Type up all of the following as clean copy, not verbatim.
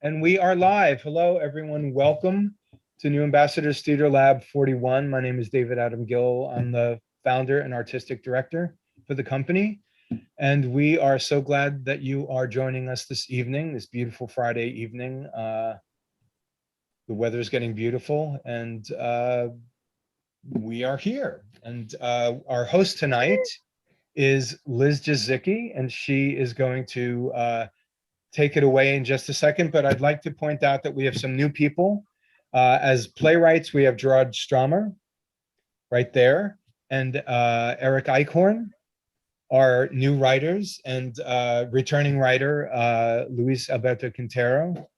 And we are live. Hello, everyone. Welcome to New Ambassadors Theater Lab 41. My name is David Adam Gill. I'm the founder and artistic director for the company. And we are so glad that you are joining us this evening, this beautiful Friday evening. The weather is getting beautiful and we are here. And our host tonight is Liz Jasicki, and she is going to take it away in just a second, but I'd like to point out that we have some new people. As playwrights, we have Gerard Stroma right there, and Eric Eichhorn, our new writers, and returning writer, Luis Alberto Quintero.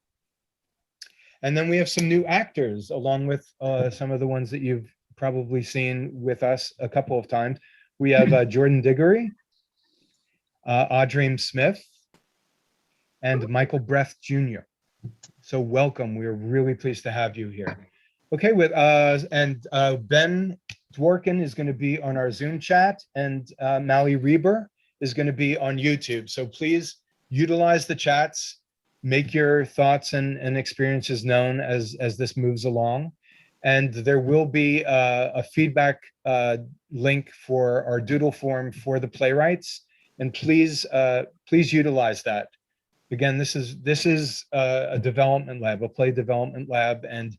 And then we have some new actors, along with some of the ones that you've probably seen with us a couple of times. We have Jordan Diggory, Audrey Smith, and Michael Breath Jr. So welcome. We're really pleased to have you here. Okay, with Ben Dworkin is going to be on our Zoom chat, and Mally Reber is going to be on YouTube. So please utilize the chats, make your thoughts and experiences known as this moves along. And there will be a feedback link for our doodle form for the playwrights. And please utilize that. Again, this is a development lab, a play development lab, and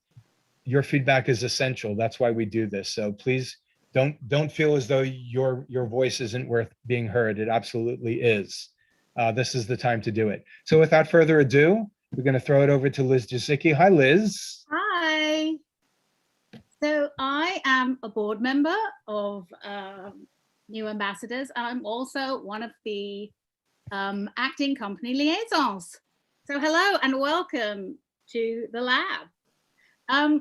your feedback is essential. That's why we do this. So please don't feel as though your voice isn't worth being heard. It absolutely is. This is the time to do it. So without further ado, we're going to throw it over to Liz Jasicki. Hi, Liz. Hi. So I am a board member of New Ambassadors, and I'm also one of the acting company liaisons. So hello and welcome to the lab.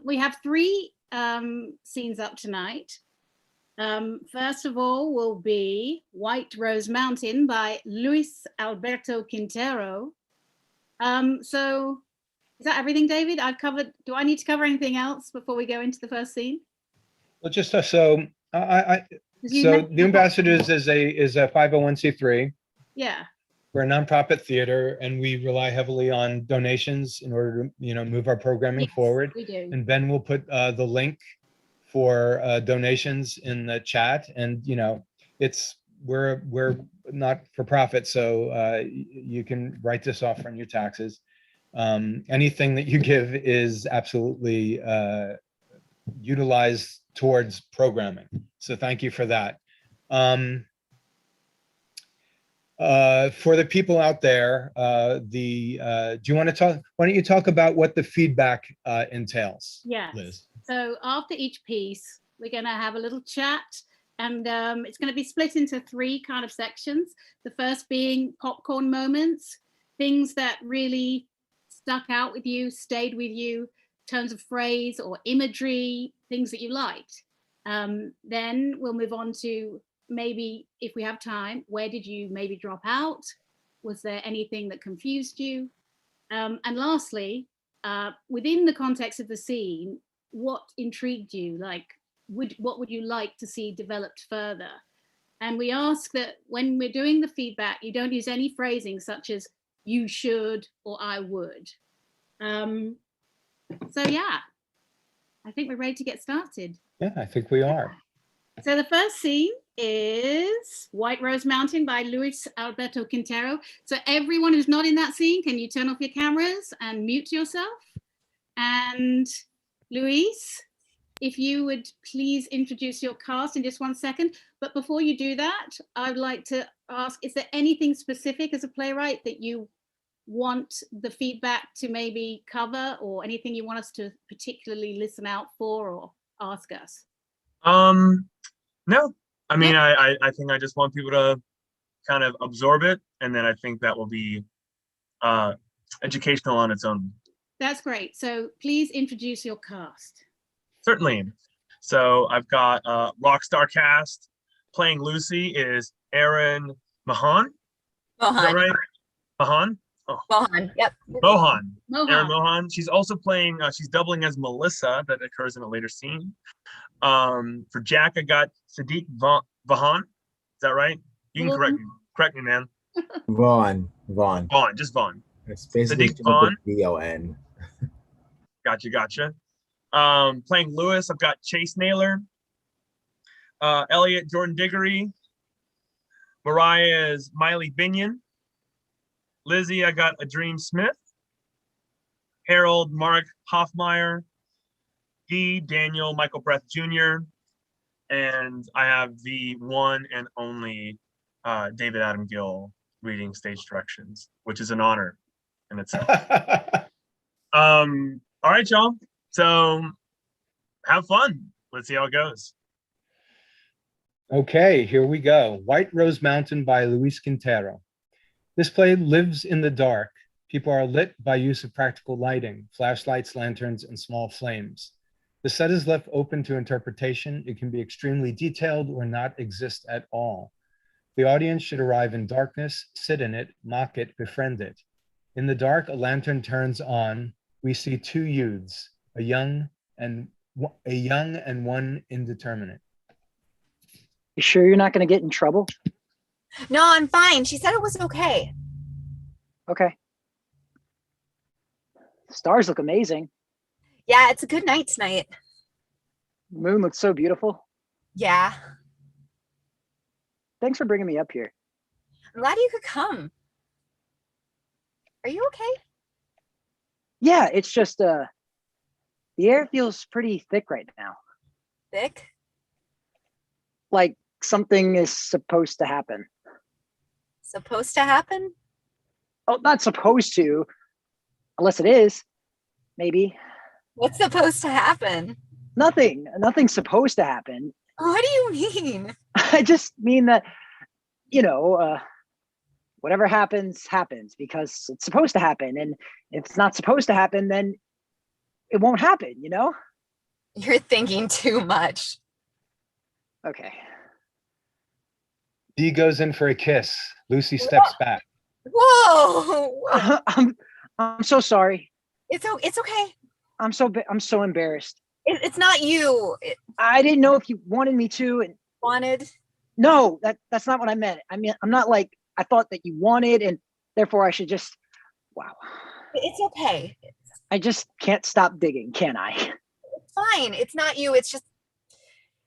We have three scenes up tonight. First of all will be White Rose Mountain by Luis Alberto Quintero. So is that everything, David? I've covered. Do I need to cover anything else before we go into the first scene? Well, just so New Ambassadors is a 501c3. Yeah. We're a nonprofit theater, and we rely heavily on donations in order to, move our programming forward. We do. And Ben will put the link for donations in the chat. And we're not for profit, so you can write this off on your taxes. Anything that you give is absolutely utilized towards programming. So thank you for that. For the people out there, do you want to talk? Why don't you talk about what the feedback entails? Yes. Liz. So after each piece, we're going to have a little chat, and it's going to be split into three kind of sections. The first being popcorn moments, things that really stuck out with you, stayed with you, turns of phrase or imagery, things that you liked. Then we'll move on to maybe, if we have time, where did you maybe drop out? Was there anything that confused you? And lastly, within the context of the scene, what intrigued you? Like, what would you like to see developed further? And we ask that when we're doing the feedback, you don't use any phrasing such as you should or I would. So yeah, I think we're ready to get started. Yeah, I think we are. So the first scene is White Rose Mountain by Luis Alberto Quintero. So everyone who's not in that scene, can you turn off your cameras and mute yourself? And Luis, if you would please introduce your cast in just 1 second. But before you do that, I'd like to ask, is there anything specific as a playwright that you want the feedback to maybe cover, or anything you want us to particularly listen out for or ask us? No, I mean, I think I just want people to kind of absorb it, and then I think that will be educational on its own. That's great. So please introduce your cast. Certainly. So I've got rock star cast. Playing Lucy is Erin Mahan. Mohan. Is that right? Mahan? Oh. Mohan, yep. Mohan. Erin Mohan. She's also playing, she's doubling as Melissa, that occurs in a later scene. For Jack, I got Sadiq Vahan. Is that right? You can correct me, man. Vaughn. Just Vaughn. It's basically Sadiq Vaughn. VON. Gotcha. Playing Lewis, I've got Chase Naylor. Elliot, Jordan Diggory. Mariah is Miley Binion. Lizzie, I got Adreem Smith. Harold, Mark Hoffmeyer. D, Daniel, Michael Breath Jr. And I have the one and only David Adam Gill reading stage directions, which is an honor in itself. All right, y'all. So have fun. Let's see how it goes. Okay, here we go. White Rose Mountain by Luis Quintero. This play lives in the dark. People are lit by use of practical lighting, flashlights, lanterns, and small flames. The set is left open to interpretation. It can be extremely detailed or not exist at all. The audience should arrive in darkness, sit in it, mock it, befriend it. In the dark, a lantern turns on. We see two youths, a young and one indeterminate. You sure you're not going to get in trouble? No, I'm fine. She said it was okay. Okay. The stars look amazing. Yeah, it's a good night tonight. The moon looks so beautiful. Yeah. Thanks for bringing me up here. I'm glad you could come. Are you okay? Yeah, it's just the air feels pretty thick right now. Thick? Like something is supposed to happen. Supposed to happen? Oh, not supposed to. Unless it is. Maybe. What's supposed to happen? Nothing. Nothing's supposed to happen. What do you mean? I just mean that, whatever happens, happens because it's supposed to happen. And if it's not supposed to happen, then it won't happen, You're thinking too much. Okay. Dee goes in for a kiss. Lucy steps back. Whoa! I'm so sorry. It's okay. I'm so embarrassed. It's not you. I didn't know if you wanted me to. And Wanted? no, that's not what I meant. I mean, I'm not like I thought that you wanted, and therefore I should just. Wow. It's okay. I just can't stop digging, can I? It's fine. It's not you. It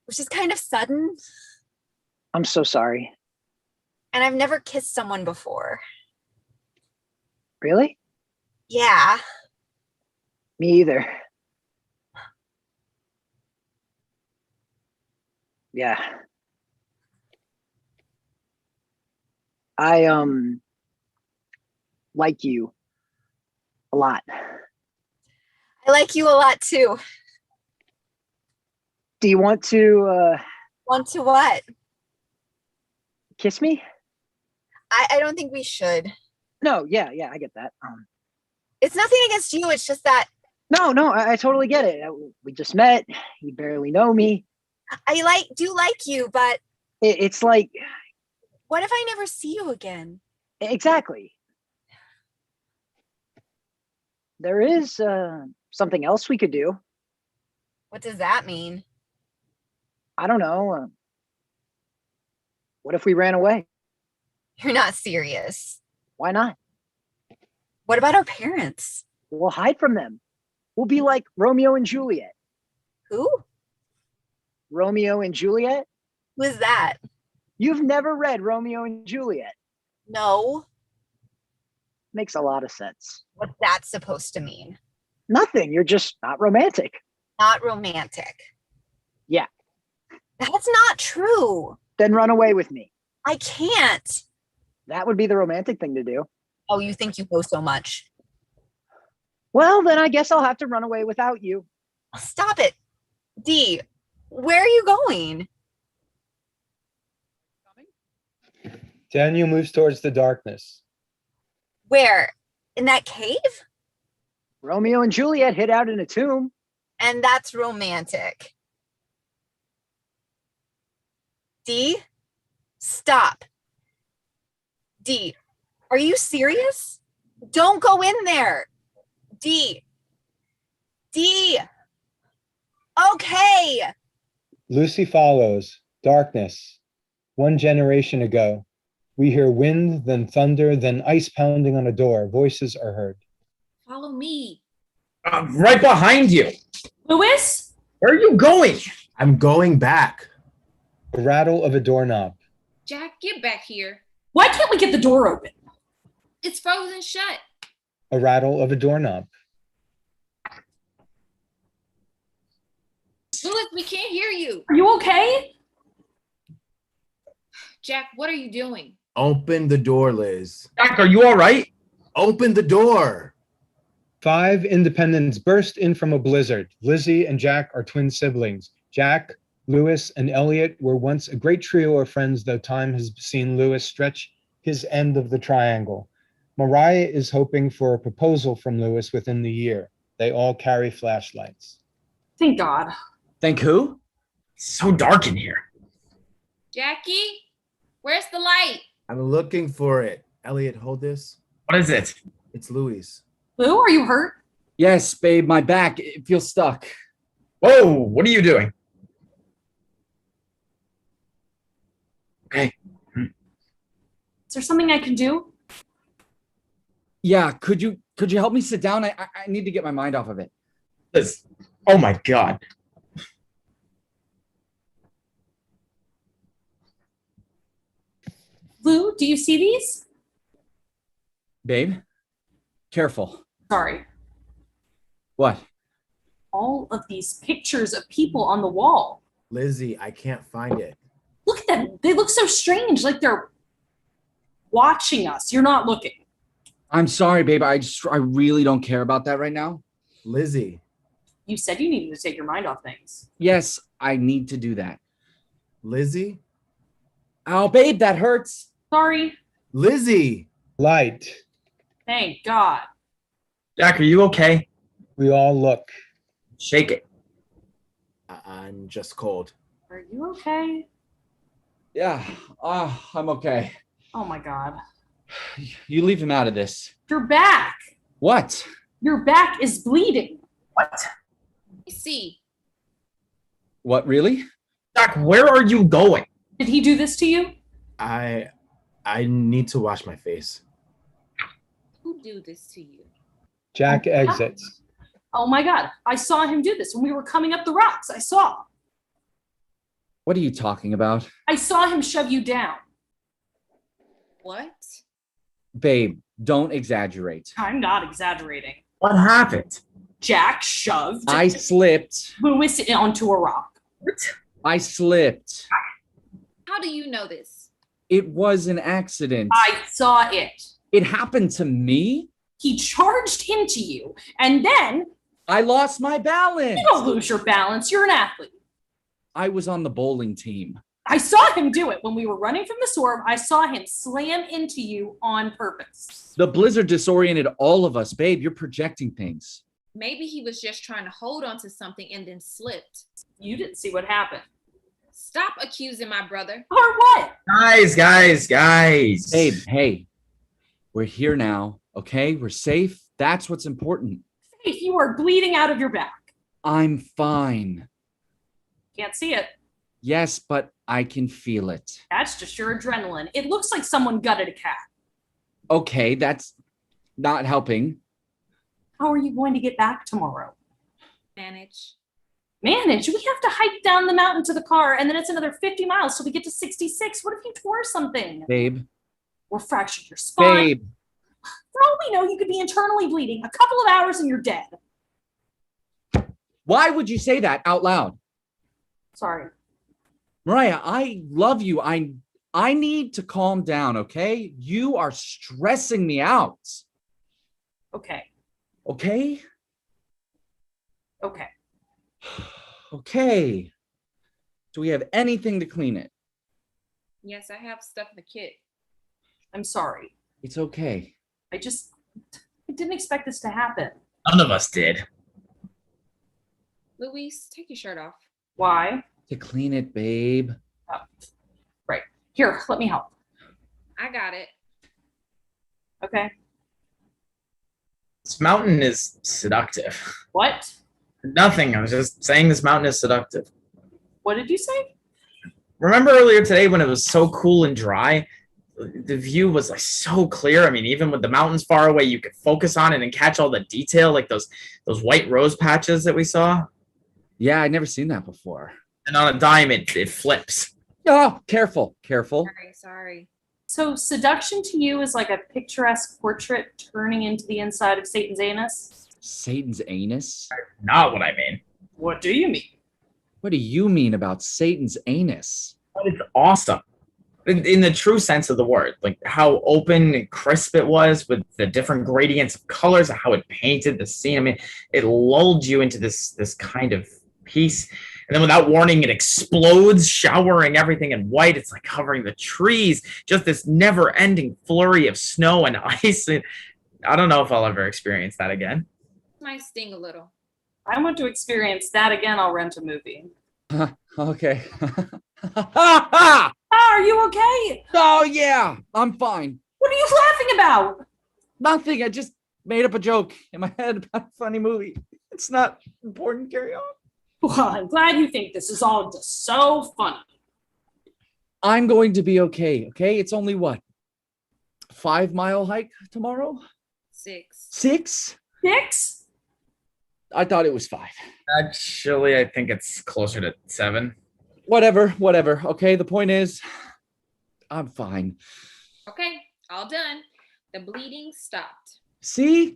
was just kind of sudden. I'm so sorry. And I've never kissed someone before. Really? Yeah. Me either. Yeah. I like you a lot. I like you a lot too. Do you want to Want to what? kiss me? I don't think we should. No, yeah, I get that. It's nothing against you. It's just that No, I totally get it. We just met. You barely know me. I do like you, but It's like what if I never see you again? exactly. There is something else we could do. What does that mean? I don't know. What if we ran away? You're not serious. Why not? What about our parents? We'll hide from them. We'll be like Romeo and Juliet. Who? Romeo and Juliet? Who is that? You've never read Romeo and Juliet. No. Makes a lot of sense. What's that supposed to mean? Nothing. You're just not romantic. Not romantic. Yeah. That's not true. Then run away with me. I can't. That would be the romantic thing to do. Oh, you think you know so much. Well, then I guess I'll have to run away without you. Stop it. Dee, where are you going? Daniel moves towards the darkness. Where? In that cave? Romeo and Juliet hid out in a tomb. And that's romantic. Dee, stop. Dee, are you serious? Don't go in there. Dee. Dee. Okay. Lucy follows. Darkness. 1 generation ago. We hear wind, then thunder, then ice pounding on a door. Voices are heard. Follow me. Right behind you. Louis? Where are you going? I'm going back. A rattle of a doorknob. Jack, get back here. Why can't we get the door open? It's frozen shut. A rattle of a doorknob. Louis, we can't hear you. Are you okay? Jack, what are you doing? Open the door, Liz. Jack, are you all right? Open the door. 5 independents burst in from a blizzard. Lizzie and Jack are twin siblings. Jack, Louis, and Elliot were once a great trio of friends, though time has seen Louis stretch his end of the triangle. Mariah is hoping for a proposal from Louis within the year. They all carry flashlights. Thank God. Thank who? It's so dark in here. Jackie, where's the light? I'm looking for it. Elliot, hold this. What is it? It's Louis. Lou, are you hurt? Yes, babe, my back, it feels stuck. Whoa, what are you doing? Okay. Is there something I can do? Yeah, could you help me sit down? I need to get my mind off of it. Liz, oh my God. Lou, do you see these? Babe, careful. Sorry. What? All of these pictures of people on the wall. Lizzie, I can't find it. Look at them. They look so strange, like they're watching us. You're not looking. I'm sorry, babe. I really don't care about that right now. Lizzie. You said you needed to take your mind off things. Yes, I need to do that. Lizzie? Oh, babe, that hurts. Sorry. Lizzie! Light. Thank God. Jack, are you okay? We all look. Shake it. I'm just cold. Are you okay? Yeah, I'm okay. Oh my God. You leave him out of this. Your back. What? Your back is bleeding. What? Let me see. What, really? Jack, where are you going? Did he do this to you? I need to wash my face. Who do this to you? Jack exits. Oh my God. I saw him do this when we were coming up the rocks. I saw. What are you talking about? I saw him shove you down. What? Babe, don't exaggerate. I'm not exaggerating. What happened? Jack shoved I slipped. Louis onto a rock. What? I slipped. How do you know this? It was an accident. I saw it. It happened to me. He charged into you, and then I lost my balance. you don't lose your balance. You're an athlete. I was on the bowling team. I saw him do it when we were running from the storm. I saw him slam into you on purpose. The blizzard disoriented all of us. Babe, you're projecting things. Maybe he was just trying to hold on to something and then slipped. You didn't see what happened. Stop accusing my brother. Or what? Guys. Babe, hey, we're here now, okay? We're safe. That's what's important. If you are bleeding out of your back. I'm fine. Can't see it. Yes, but I can feel it. That's just your adrenaline. It looks like someone gutted a cat. Okay, that's not helping. How are you going to get back tomorrow? Manage. Manage? We have to hike down the mountain to the car, and then it's another 50 miles till we get to 66. What if you tore something? Babe. Or fractured your spine? Babe. For all we know, you could be internally bleeding a couple of hours and you're dead. Why would you say that out loud? Sorry. Mariah, I love you. I need to calm down, okay? You are stressing me out. Okay. Okay? Okay. Okay. Do we have anything to clean it? Yes, I have stuff in the kit. I'm sorry. It's okay. I didn't expect this to happen. None of us did. Louise, take your shirt off. Why? To clean it, babe. Oh, right. Here, let me help. I got it. Okay. This mountain is seductive. What? Nothing. I was just saying this mountain is seductive. What did you say? Remember earlier today when it was so cool and dry? the view was like so clear. I mean, even with the mountains far away, you could focus on it and catch all the detail, like those white rose patches that we saw. Yeah, I'd never seen that before. And on a dime, it flips. Oh, careful. Sorry. So seduction to you is like a picturesque portrait turning into the inside of Satan's anus? Satan's anus? Not what I mean. What do you mean? What do you mean about Satan's anus? But it's awesome. In the true sense of the word, like how open and crisp it was with the different gradients of colors, how it painted the scene. I mean, it lulled you into this kind of peace. And then without warning, it explodes, showering everything in white. It's like covering the trees, just this never-ending flurry of snow and ice. I don't know if I'll ever experience that again. Might sting a little. I want to experience that again. I'll rent a movie. Okay. Are you okay? Oh, yeah, I'm fine. What are you laughing about? Nothing. I just made up a joke in my head about a funny movie. It's not important. Carry on. Well, I'm glad you think this is all just so funny. I'm going to be okay. Okay. It's only what? 5-mile hike tomorrow? 6. 6? 6? I thought it was 5. Actually, I think it's closer to 7. Whatever. Okay. The point is, I'm fine. Okay, all done. The bleeding stopped. See?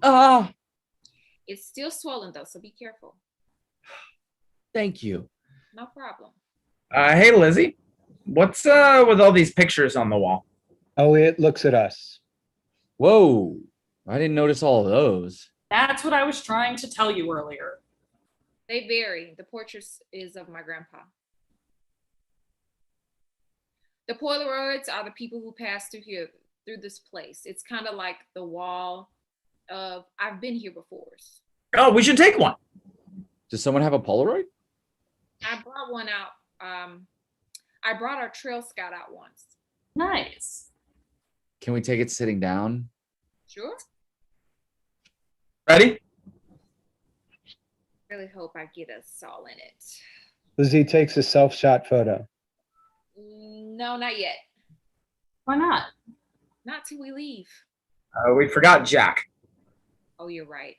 It's still swollen though, so be careful. Thank you. No problem. Hey, Lizzie. What's with all these pictures on the wall? Elliot looks at us. Whoa. I didn't notice all of those. That's what I was trying to tell you earlier. They vary. The portrait is of my grandpa. The Polaroids are the people who passed through this place. It's kind of like the wall of I've been here before. Oh, we should take one. Does someone have a Polaroid? I brought one out. I brought our Trail Scout out once. Nice. Can we take it sitting down? Sure. Ready? Really hope I get us all in it. Lizzie takes a self-shot photo. No, not yet. Why not? Not till we leave. We forgot Jack. Oh, you're right.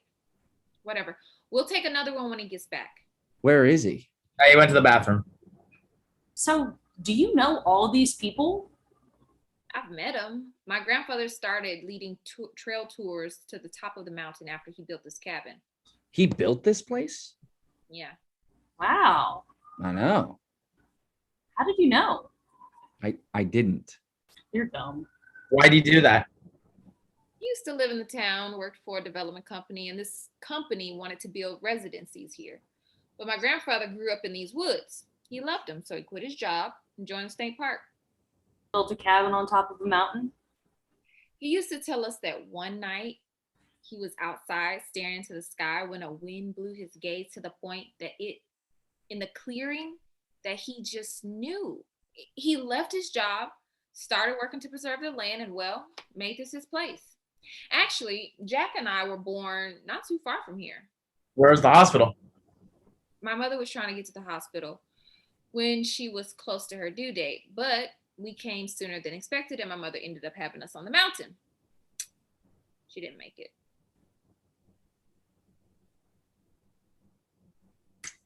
Whatever. We'll take another one when he gets back. Where is he? He went to the bathroom. So, do you know all these people? I've met him. My grandfather started leading trail tours to the top of the mountain after he built this cabin. He built this place? Yeah. Wow. I know. How did you know? I didn't. You're dumb. Why'd he do that? He used to live in the town, worked for a development company, and this company wanted to build residencies here. But my grandfather grew up in these woods. He loved them, so he quit his job and joined the state park. Built a cabin on top of a mountain? He used to tell us that one night he was outside staring into the sky when a wind blew his gaze to the point that in the clearing, that he just knew. He left his job, started working to preserve the land, and well, made this his place. Actually, Jack and I were born not too far from here. Where's the hospital? My mother was trying to get to the hospital when she was close to her due date, but we came sooner than expected, and my mother ended up having us on the mountain. She didn't make it.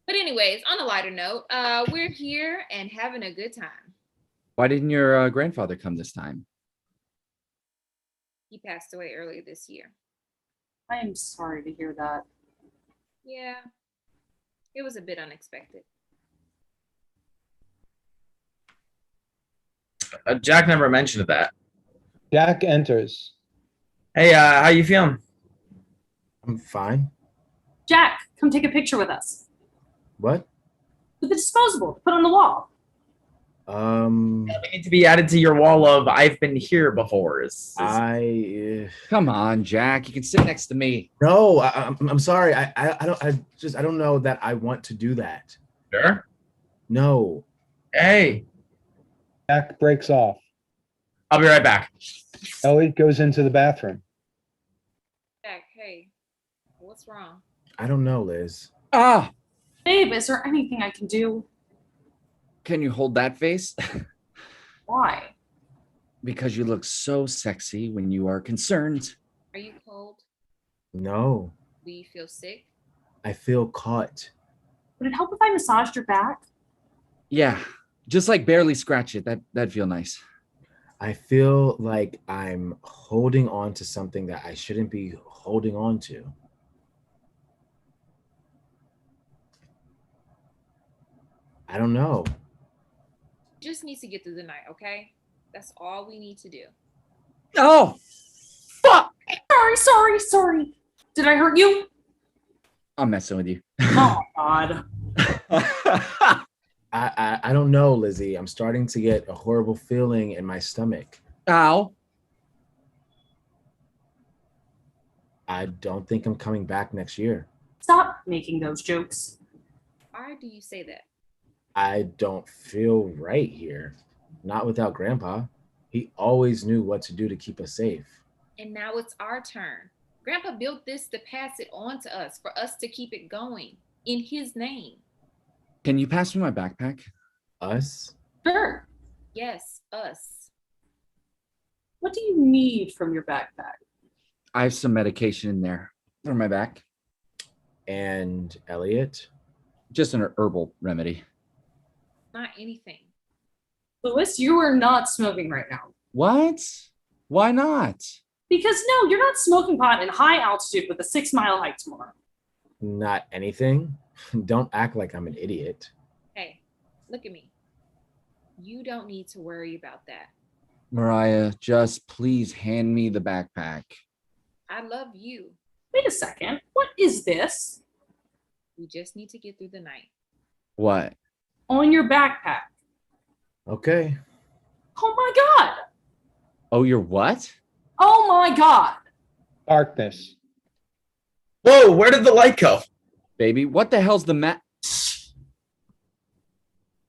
But anyways, on a lighter note, we're here and having a good time. Why didn't your grandfather come this time? He passed away earlier this year. I am sorry to hear that. Yeah, it was a bit unexpected. Jack never mentioned that. Jack enters. Hey, how you feeling? I'm fine. Jack, come take a picture with us. What? With the disposable, put on the wall. We need to be added to your wall of I've been here before. Come on, Jack. You can sit next to me. No, I'm sorry. I don't know that I want to do that. Sure. No. Hey. Jack breaks off. I'll be right back. Elliot goes into the bathroom. Jack, hey, what's wrong? I don't know, Liz. Babe, is there anything I can do? Can you hold that face? Why? Because you look so sexy when you are concerned. Are you cold? No, Do you feel sick? I feel caught. Would it help if I massaged your back? Yeah, just like barely scratch it. That'd feel nice. I feel like I'm holding on to something that I shouldn't be holding on to. I don't know. Just need to get through the night, okay? That's all we need to do. Oh, fuck! Sorry. Did I hurt you? I'm messing with you. Oh, God. I don't know, Lizzie. I'm starting to get a horrible feeling in my stomach. Ow. I don't think I'm coming back next year. Stop making those jokes. Why do you say that? I don't feel right here. Not without Grandpa. He always knew what to do to keep us safe. And now it's our turn. Grandpa built this to pass it on to us, for us to keep it going in his name. Can you pass me my backpack? Us? Sure. Yes, us. What do you need from your backpack? I have some medication in there for my back. And Elliot? Just an herbal remedy. Not anything. Louis, you are not smoking right now. What? Why not? Because no, you're not smoking pot in high altitude with a 6-mile hike tomorrow. Not anything? Don't act like I'm an idiot. Hey, look at me. You don't need to worry about that. Mariah, just please hand me the backpack. I love you. Wait a second. What is this? We just need to get through the night. What? On your backpack. Okay. Oh my God. Oh, you're what? Oh my God. Darkness. Whoa, where did the light go? Baby, what the hell's the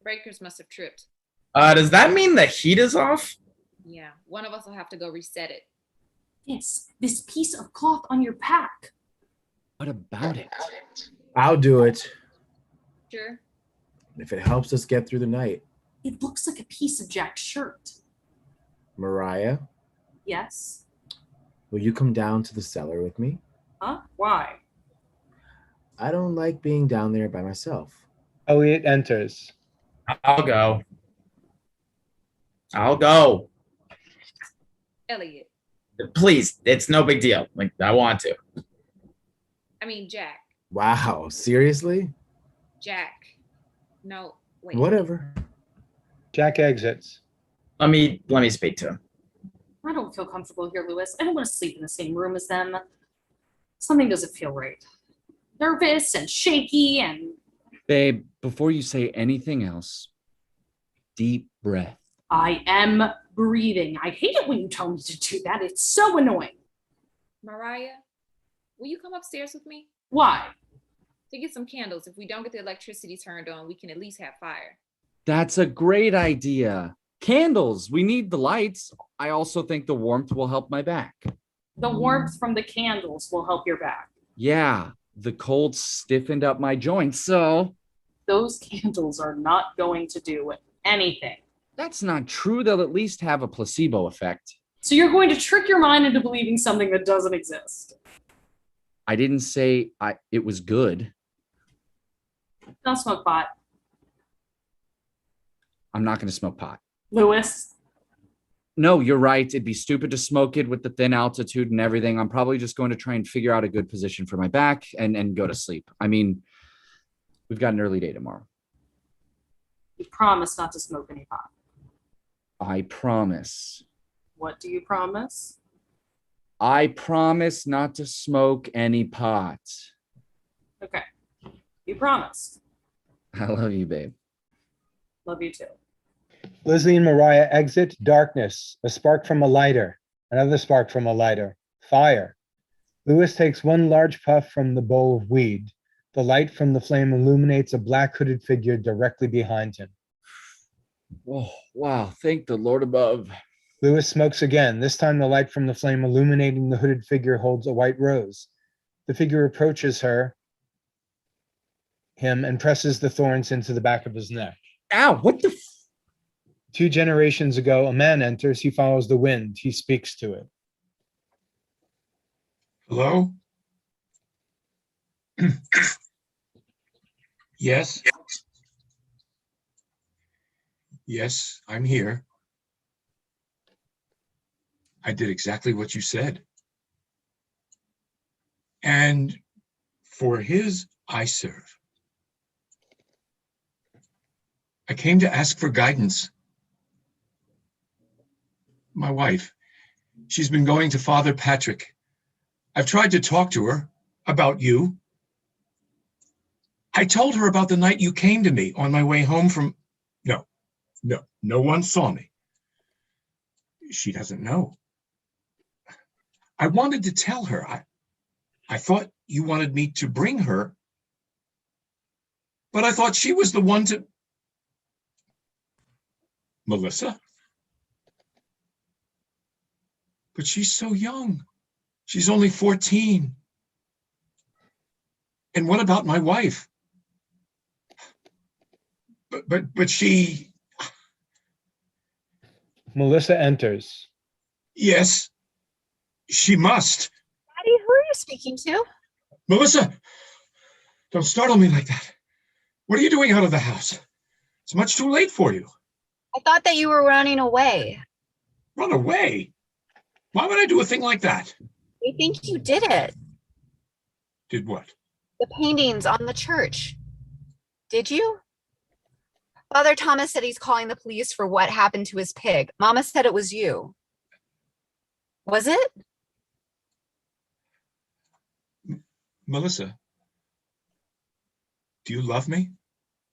Breakers must have tripped. Does that mean the heat is off? Yeah, one of us will have to go reset it. This piece of cloth on your pack. What about it? I'll do it. Sure. If it helps us get through the night. It looks like a piece of Jack's shirt. Mariah, Yes. will you come down to the cellar with me? Huh? Why? I don't like being down there by myself. Elliot enters. I'll go. I'll go. Elliot. Please, it's no big deal. Like, I want to. I mean, Jack. Wow, seriously? Jack. No, wait. Whatever. Jack exits. Let me speak to him. I don't feel comfortable here, Louis. I don't want to sleep in the same room as them. Something doesn't feel right. Nervous and shaky and... Babe, before you say anything else, deep breath. I am breathing. I hate it when you tell me to do that. It's so annoying. Mariah, will you come upstairs with me? Why? To get some candles. If we don't get the electricity turned on, we can at least have fire. That's a great idea. Candles. We need the lights. I also think the warmth will help my back. The warmth from the candles will help your back. Yeah, the cold stiffened up my joints, so... Those candles are not going to do anything. That's not true. They'll at least have a placebo effect. So you're going to trick your mind into believing something that doesn't exist. I didn't say it was good. Don't smoke pot. I'm not going to smoke pot. Louis. No, you're right. It'd be stupid to smoke it with the thin altitude and everything. I'm probably just going to try and figure out a good position for my back and go to sleep. I mean, we've got an early day tomorrow. You promise not to smoke any pot. I promise. What do you promise? I promise not to smoke any pot. Okay. You promised. I love you, babe. Love you too. Lizzie and Mariah exit. Darkness. A spark from a lighter. Another spark from a lighter. Fire. Louis takes one large puff from the bowl of weed. The light from the flame illuminates a black hooded figure directly behind him. Oh, wow. Thank the Lord above. Louis smokes again. This time the light from the flame illuminating the hooded figure holds a white rose. The figure approaches him and presses the thorns into the back of his neck. Ow, what the 2 generations ago, a man enters, he follows the wind, he speaks to it. Hello? Yes? Yes, I'm here. I did exactly what you said. And for his, I serve. I came to ask for guidance. My wife, she's been going to Father Patrick. I've tried to talk to her about you. I told her about the night you came to me on my way home from... No one saw me. She doesn't know. I wanted to tell her. I thought you wanted me to bring her, but I thought she was the one to... Melissa? But she's so young. She's only 14. And what about my wife? But she... Melissa enters. Yes, she must. Daddy, who are you speaking to? Melissa, don't startle me like that. What are you doing out of the house? It's much too late for you. I thought that you were running away. Run away? Why would I do a thing like that? I think you did it. Did what? The paintings on the church. Did you? Father Thomas said he's calling the police for what happened to his pig. Mama said it was you. Was it? Melissa, do you love me?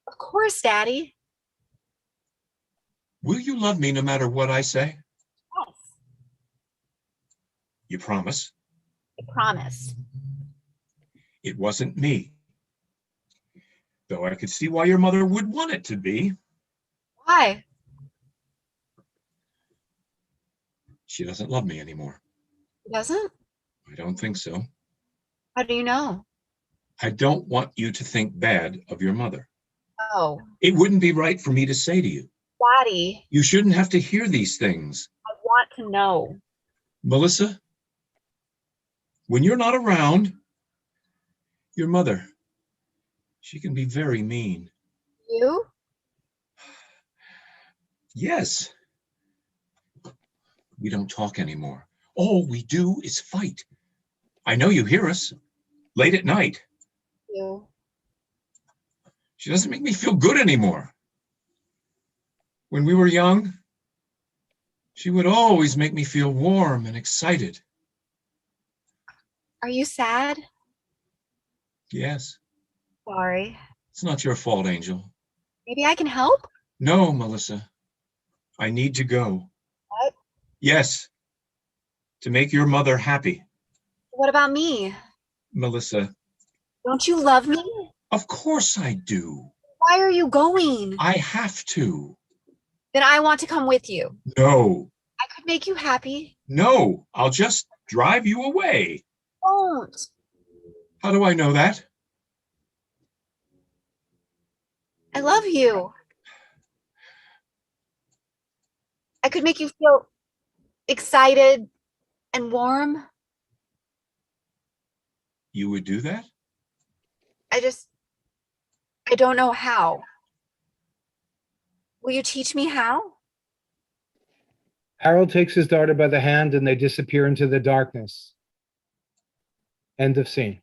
Of course, Daddy. Will you love me no matter what I say? Yes. You promise? I promise. It wasn't me. Though I could see why your mother would want it to be. Why? She doesn't love me anymore. He doesn't? I don't think so. How do you know? I don't want you to think bad of your mother. Oh, It wouldn't be right for me to say to you. Daddy, You shouldn't have to hear these things. I want to know. Melissa, when you're not around, your mother, she can be very mean. You? Yes. We don't talk anymore. All we do is fight. I know you hear us late at night. You. She doesn't make me feel good anymore. When we were young, she would always make me feel warm and excited. Are you sad? Yes. Sorry. It's not your fault, Angel. Maybe I can help? No, Melissa. I need to go. What? Yes. To make your mother happy. What about me? Melissa, Don't you love me? of course I do. Why are you going? I have to. Then I want to come with you. No, I could make you happy. no, I'll just drive you away. Don't. How do I know that? I love you. I could make you feel excited and warm. You would do that? I don't know how. Will you teach me how? Harold takes his daughter by the hand and they disappear into the darkness. End of scene.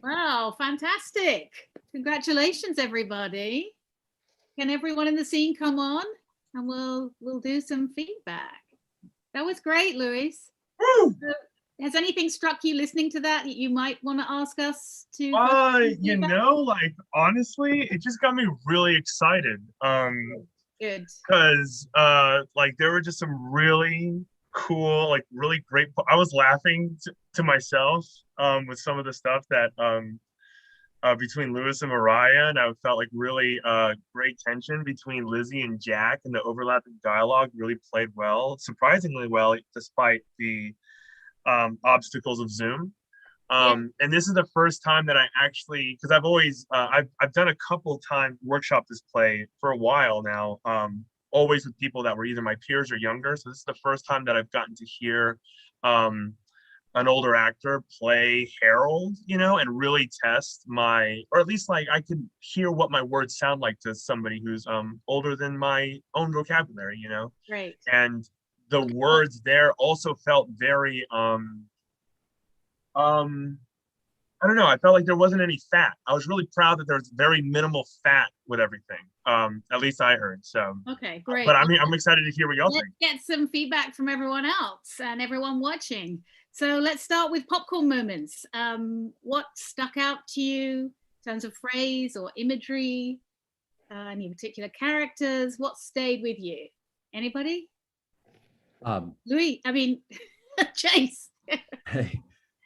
Wow, fantastic. Congratulations, everybody. Can everyone in the scene come on and we'll do some feedback. That was great, Luis. Has anything struck you listening to that you might want to ask us to? You know, like honestly, it just got me really excited. Good. Because like there were just some really cool, like really great. I was laughing to myself with some of the stuff that between Lewis and Mariah, and I felt like really great tension between Lizzie and Jack, and the overlapping dialogue really played well, surprisingly well, despite the obstacles of Zoom. And this is the first time that I actually, because I've always, I've done a couple times workshop this play for a while now, always with people that were either my peers or younger. So this is the first time that I've gotten to hear an older actor play Harold, you know, and really test my, or at least like I could hear what my words sound like to somebody who's older than my own vocabulary, you know. Right. And the words there also felt very I don't know. I felt like there wasn't any fat. I was really proud that there's very minimal fat with everything. At least I heard. So okay, great. But I mean, I'm excited to hear what y'all think. Let's get some feedback from everyone else and everyone watching. So let's start with popcorn moments. What stuck out to you in terms of phrase or imagery? Any particular characters? What stayed with you? Anybody? Louis, I mean, Chase.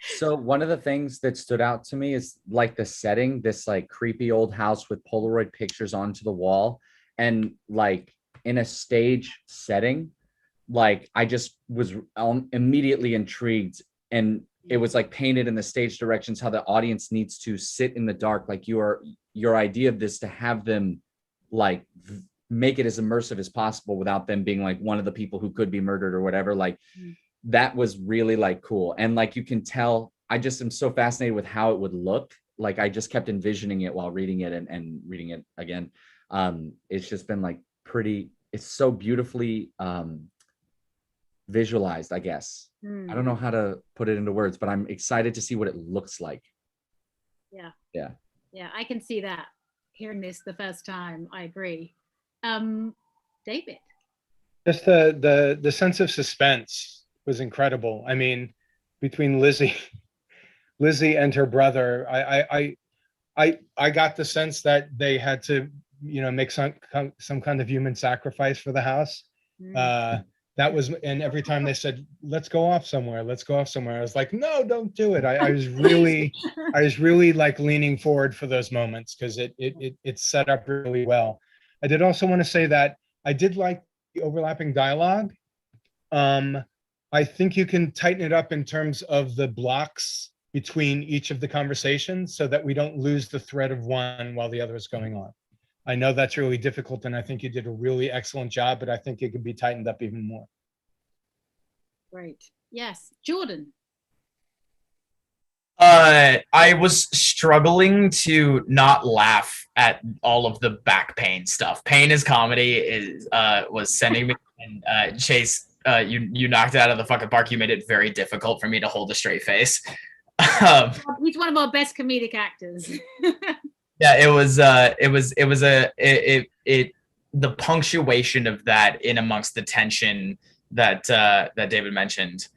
So one of the things that stood out to me is like the setting, this like creepy old house with Polaroid pictures onto the wall, and like in a stage setting, like I just was immediately intrigued, and it was like painted in the stage directions how the audience needs to sit in the dark. Like your idea of this to have them like make it as immersive as possible without them being like one of the people who could be murdered or whatever. Like that was really like cool. And like you can tell, I just am so fascinated with how it would look. Like I just kept envisioning it while reading it and reading it again. It's just been like pretty, it's so beautifully visualized, I guess. I don't know how to put it into words, but I'm excited to see what it looks like. Yeah. Yeah. Yeah, I can see that hearing this the first time. I agree. David. Just the sense of suspense was incredible. I mean, between Lizzie and her brother, I got the sense that they had to, you know, make some kind of human sacrifice for the house. That was, and every time they said, let's go off somewhere, I was like, no, don't do it. I was really like leaning forward for those moments because it's set up really well. I did also want to say that I did like the overlapping dialogue. I think you can tighten it up in terms of the blocks between each of the conversations so that we don't lose the thread of one while the other is going on. I know that's really difficult, and I think you did a really excellent job, but I think it could be tightened up even more. Great. Yes. Jordan. I was struggling to not laugh at all of the back pain stuff. Pain is comedy was sending me, and Chase, you knocked it out of the fucking park. You made it very difficult for me to hold a straight face. He's one of our best comedic actors. Yeah, the punctuation of that in amongst the tension that David mentioned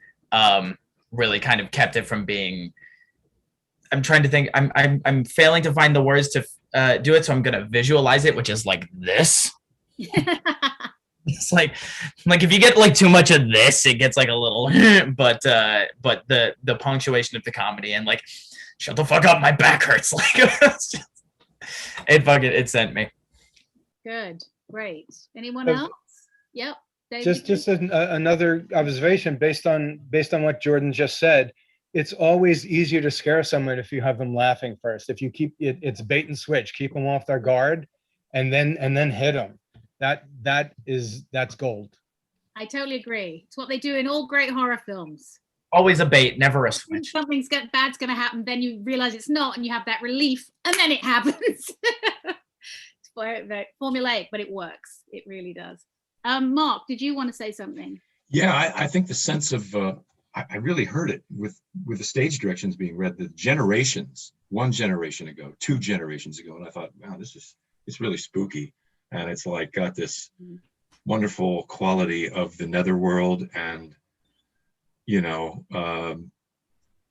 really kind of kept it from being. I'm trying to think. I'm failing to find the words to do it, so I'm gonna visualize it, which is like this. It's like if you get like too much of this, it gets like a little. but the punctuation of the comedy and like, shut the fuck up, my back hurts. Like it sent me. Good, great. Anyone else? Yep. David? Just another observation based on what Jordan just said. It's always easier to scare someone if you have them laughing first. If you keep it, it's bait and switch. Keep them off their guard, and then hit them. That's gold. I totally agree. It's what they do in all great horror films. Always a bait, never a switch. Something's bad's going to happen, then you realize it's not, and you have that relief, and then it happens. It's very formulaic, but it works. It really does. Mark, did you want to say something? Yeah, I think the sense of I really heard it with the stage directions being read. The generations, 1 generation ago, 2 generations ago, and I thought, wow, it's really spooky, and it's like got this wonderful quality of the netherworld, and you know,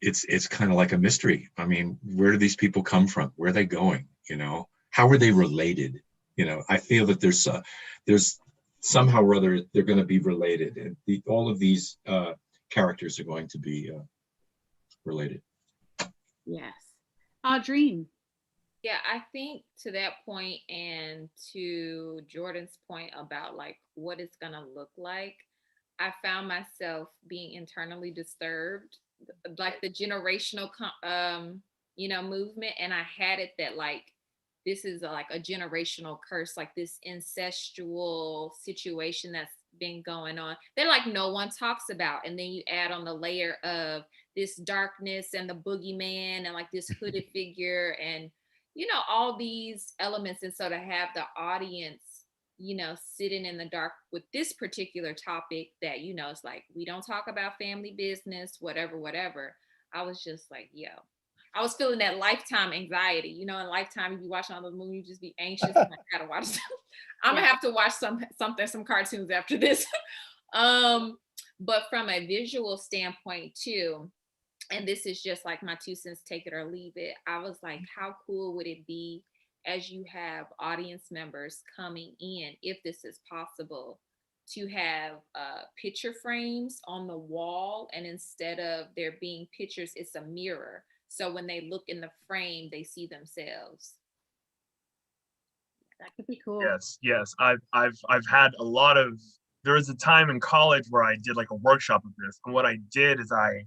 it's kind of like a mystery. I mean, where do these people come from? Where are they going? You know, how are they related? You know, I feel that there's somehow or other they're going to be related, and all of these characters are going to be related. Yes. Our dream. Yeah, I think to that point and to Jordan's point about like what it's going to look like, I found myself being internally disturbed like the generational movement, and I had it that like this is like a generational curse, like this incestual situation that's been going on that like no one talks about, and then you add on the layer of this darkness and the boogeyman and like this hooded figure and all these elements. And so to have the audience sitting in the dark with this particular topic that it's like we don't talk about family business, whatever, I was just like, yo, I was feeling that Lifetime anxiety. In Lifetime, if you watch all the movies, you just be anxious. I gotta watch them. I'm gonna have to watch some cartoons after this. But from a visual standpoint too, and this is just like my 2 cents, take it or leave it. I was like, how cool would it be as you have audience members coming in, if this is possible, to have picture frames on the wall, and instead of there being pictures, it's a mirror. So when they look in the frame, they see themselves. That could be cool. Yes. I've had a lot of. There was a time in college where I did like a workshop of this, and what I did is I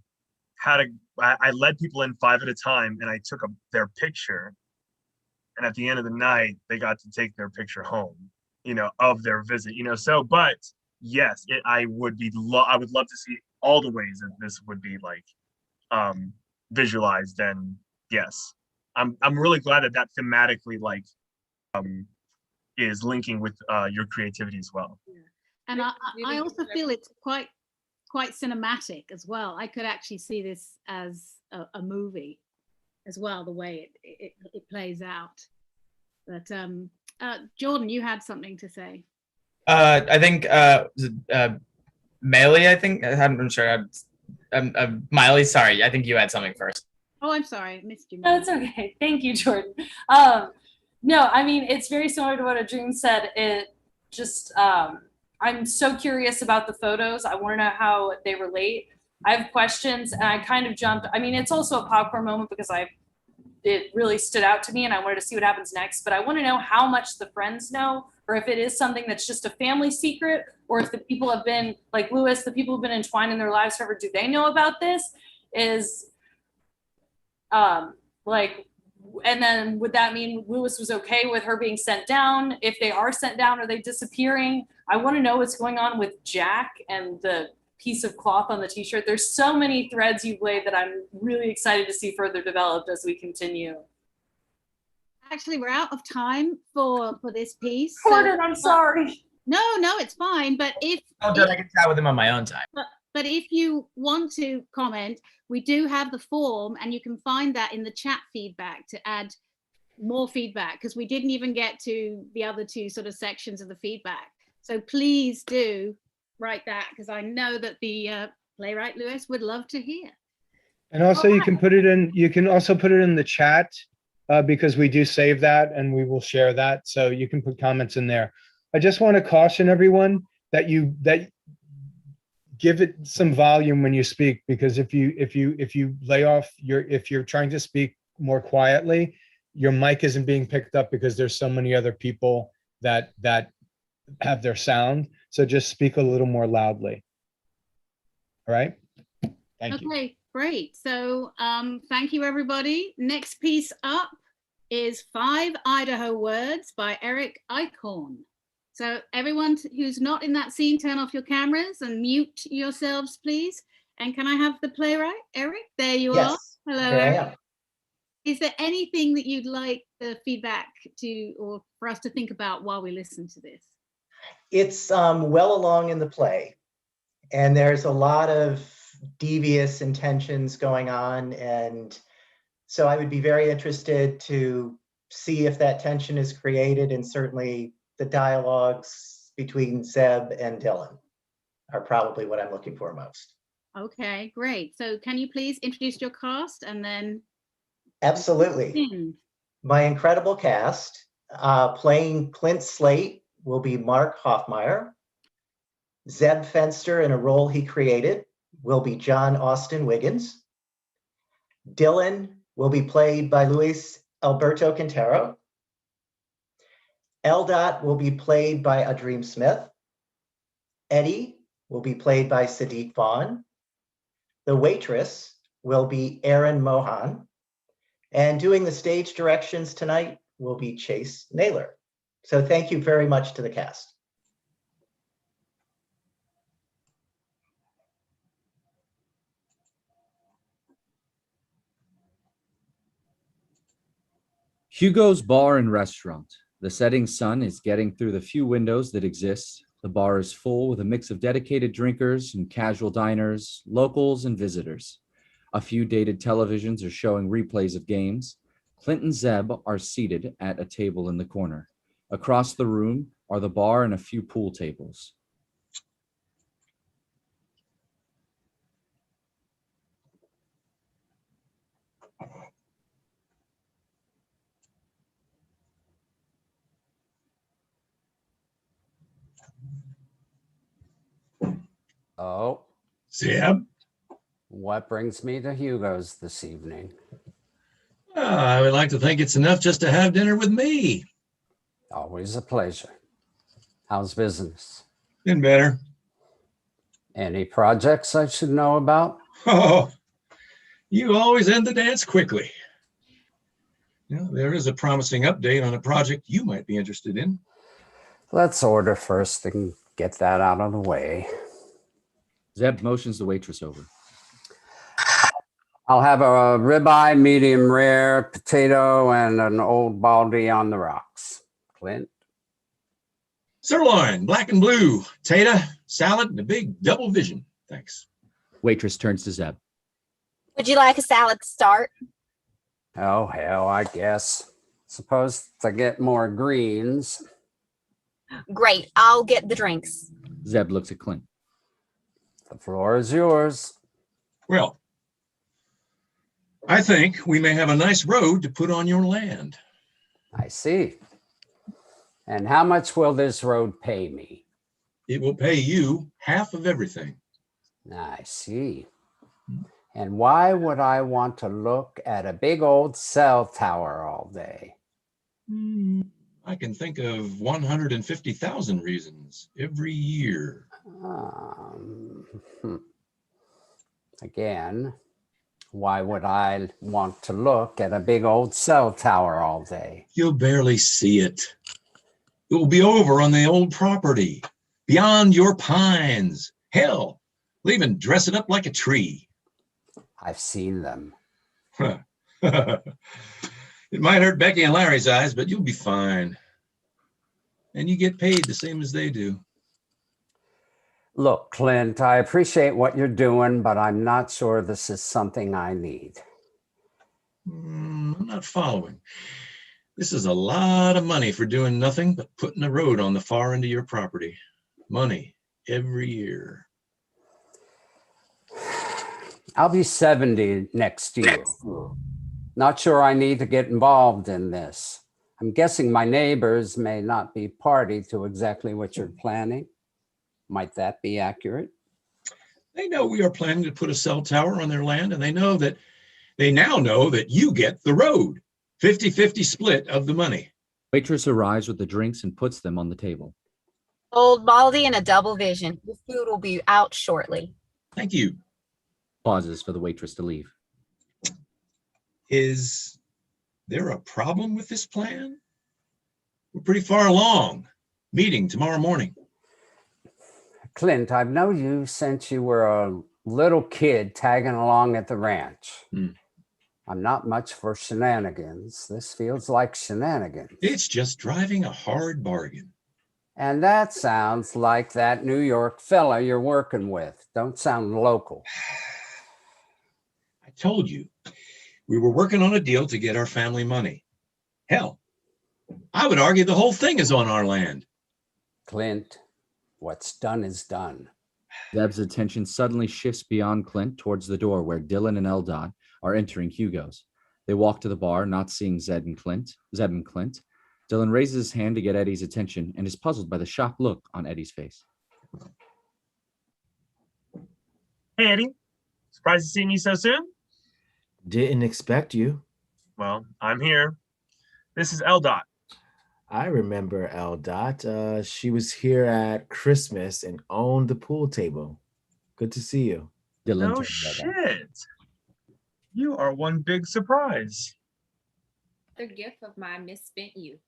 led people in 5 at a time, and I took their picture, and at the end of the night, they got to take their picture home, of their visit, So, but yes, I would love to see all the ways that this would be like visualized. And yes, I'm really glad that thematically like is linking with your creativity as well. Yeah. And I also feel it's quite cinematic as well. I could actually see this as a movie as well, the way it plays out. But Jordan, you had something to say. I think Miley, I'm sure. Miley, sorry, I think you had something first. Oh, I'm sorry, I missed you. No, it's okay. Thank you, Jordan. No, I mean, it's very similar to what A Dream said. It just, I'm so curious about the photos. I want to know how they relate. I have questions, and I kind of jumped. I mean, it's also a popcorn moment because it really stood out to me, and I wanted to see what happens next. But I want to know how much the friends know, or if it is something that's just a family secret, or if the people have been, like Lewis, the people who've been entwined in their lives forever, do they know about this? And then would that mean Lewis was okay with her being sent down? If they are sent down, are they disappearing? I want to know what's going on with Jack and the piece of cloth on the t-shirt. There's so many threads you've laid that I'm really excited to see further developed as we continue. Actually, we're out of time for this piece. Jordan, I'm sorry. No, it's fine. But if I can chat with him on my own time. But if you want to comment, we do have the form, and you can find that in the chat feedback to add more feedback, because we didn't even get to the other 2 sort of sections of the feedback. So please do write that, because I know that the playwright Lewis would love to hear. And also you can put it in, you can also put it in the chat because we do save that and we will share that. So you can put comments in there. I just want to caution everyone that give it some volume when you speak, because if you lay off if you're trying to speak more quietly, your mic isn't being picked up because there's so many other people that have their sound. So just speak a little more loudly. All right. Thank you. Okay, great. So thank you, everybody. Next piece up is 5 Idaho Words by Eric Eichhorn. So everyone who's not in that scene, turn off your cameras and mute yourselves, please. And can I have the playwright, Eric? There you are. Hello, Eric. Is there anything that you'd like the feedback to, or for us to think about while we listen to this? It's well along in the play, and there's a lot of devious intentions going on. And so I would be very interested to see if that tension is created, and certainly the dialogues between Zeb and Dylan are probably what I'm looking for most. Okay, great. So can you please introduce your cast and then? Absolutely. My incredible cast, playing Clint Slate will be Mark Hoffmeyer. Zeb Fenster, in a role he created, will be John Austin Wiggins. Dylan will be played by Luis Alberto Quintero. L. will be played by A Dream Smith. Eddie will be played by Sadiq Vaughn. The waitress will be Aaron Mohan. And doing the stage directions tonight will be Chase Naylor. So thank you very much to the cast. Hugo's Bar and Restaurant. The setting sun is getting through the few windows that exist. The bar is full with a mix of dedicated drinkers and casual diners, locals and visitors. A few dated televisions are showing replays of games. Clint and Zeb are seated at a table in the corner. Across the room are the bar and a few pool tables. Oh, Zeb? what brings me to Hugo's this evening? I would like to think it's enough just to have dinner with me. Always a pleasure. How's business? Been better. Any projects I should know about? Oh, you always end the dance quickly. You know, there is a promising update on a project you might be interested in. Let's order first and get that out of the way. Zeb motions the waitress over. I'll have a ribeye, medium rare, potato, and an old baldy on the rocks. Clint? Sirloin, black and blue, tater, salad, and a big double vision. Thanks. Waitress turns to Zeb. Would you like a salad to start? Oh, hell, I guess. Suppose to get more greens. Great, I'll get the drinks. Zeb looks at Clint. The floor is yours. Well, I think we may have a nice road to put on your land. I see. And how much will this road pay me? It will pay you half of everything. I see. And why would I want to look at a big old cell tower all day? I can think of 150,000 reasons every year. Again, why would I want to look at a big old cell tower all day? You'll barely see it. It will be over on the old property, beyond your pines. Hell, we'll even dress it up like a tree. I've seen them. It might hurt Becky and Larry's eyes, but you'll be fine. And you get paid the same as they do. Look, Clint, I appreciate what you're doing, but I'm not sure this is something I need. I'm not following. This is a lot of money for doing nothing but putting a road on the far end of your property. Money every year. I'll be 70 next year. Not sure I need to get involved in this. I'm guessing my neighbors may not be party to exactly what you're planning. Might that be accurate? They know we are planning to put a cell tower on their land, and they now know that you get the road. 50-50 split of the money. Waitress arrives with the drinks and puts them on the table. Old baldy and a double vision. The food will be out shortly. Thank you. Pauses for the waitress to leave. Is there a problem with this plan? We're pretty far along. Meeting tomorrow morning. Clint, I've known you since you were a little kid tagging along at the ranch. I'm not much for shenanigans. This feels like shenanigans. It's just driving a hard bargain. And that sounds like that New York fella you're working with. Don't sound local. I told you, we were working on a deal to get our family money. Hell, I would argue the whole thing is on our land. Clint, what's done is done. Zeb's attention suddenly shifts beyond Clint towards the door where Dylan and Eldad are entering Hugo's. They walk to the bar, not seeing Zeb and Clint. Dylan raises his hand to get Eddie's attention and is puzzled by the shocked look on Eddie's face. Hey, Eddie. Surprised to see me so soon? Didn't expect you. Well, I'm here. This is Eldad. I remember Eldad. She was here at Christmas and owned the pool table. Good to see you. Dylan No shit. You are one big surprise. The gift of my misspent youth.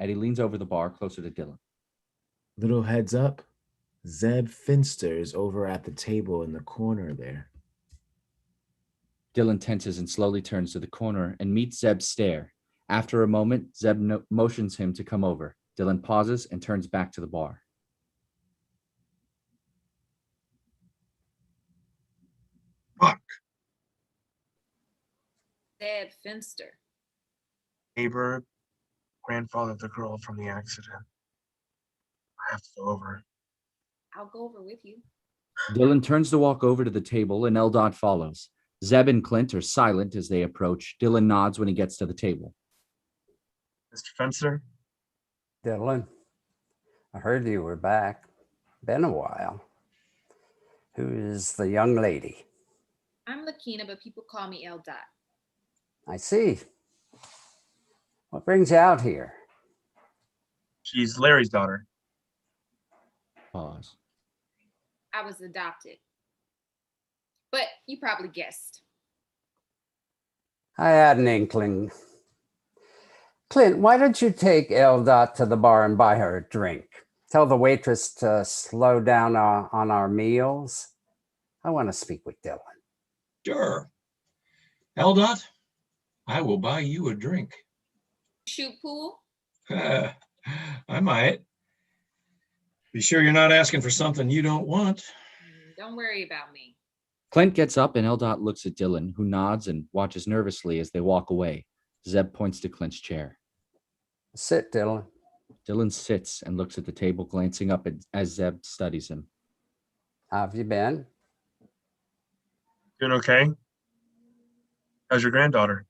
Eddie leans over the bar closer to Dylan. Little heads up, Zeb Finster is over at the table in the corner there. Dylan tenses and slowly turns to the corner and meets Zeb's stare. After a moment, Zeb motions him to come over. Dylan pauses and turns back to the bar. Fuck. Zeb Finster. Neighbor, grandfather of the girl from the accident. I have to go over. I'll go over with you. Dylan turns to walk over to the table and Eldad follows. Zeb and Clint are silent as they approach. Dylan nods when he gets to the table. Mr. Fencer? Dylan, I heard you were back. Been a while. Who is the young lady? I'm Lakina, but people call me L. Dot. I see. What brings you out here? She's Larry's daughter. Pause. I was adopted. But you probably guessed. I had an inkling. Clint, why don't you take Eldot to the bar and buy her a drink? Tell the waitress to slow down on our meals. I want to speak with Dylan. Sure. Eldot, I will buy you a drink. Shoot pool? I might. Be sure you're not asking for something you don't want. Don't worry about me. Clint gets up and Eldot looks at Dylan, who nods and watches nervously as they walk away. Zeb points to Clint's chair. Sit, Dylan. Dylan sits and looks at the table, glancing up as Zeb studies him. How have you been? Doing okay? How's your granddaughter?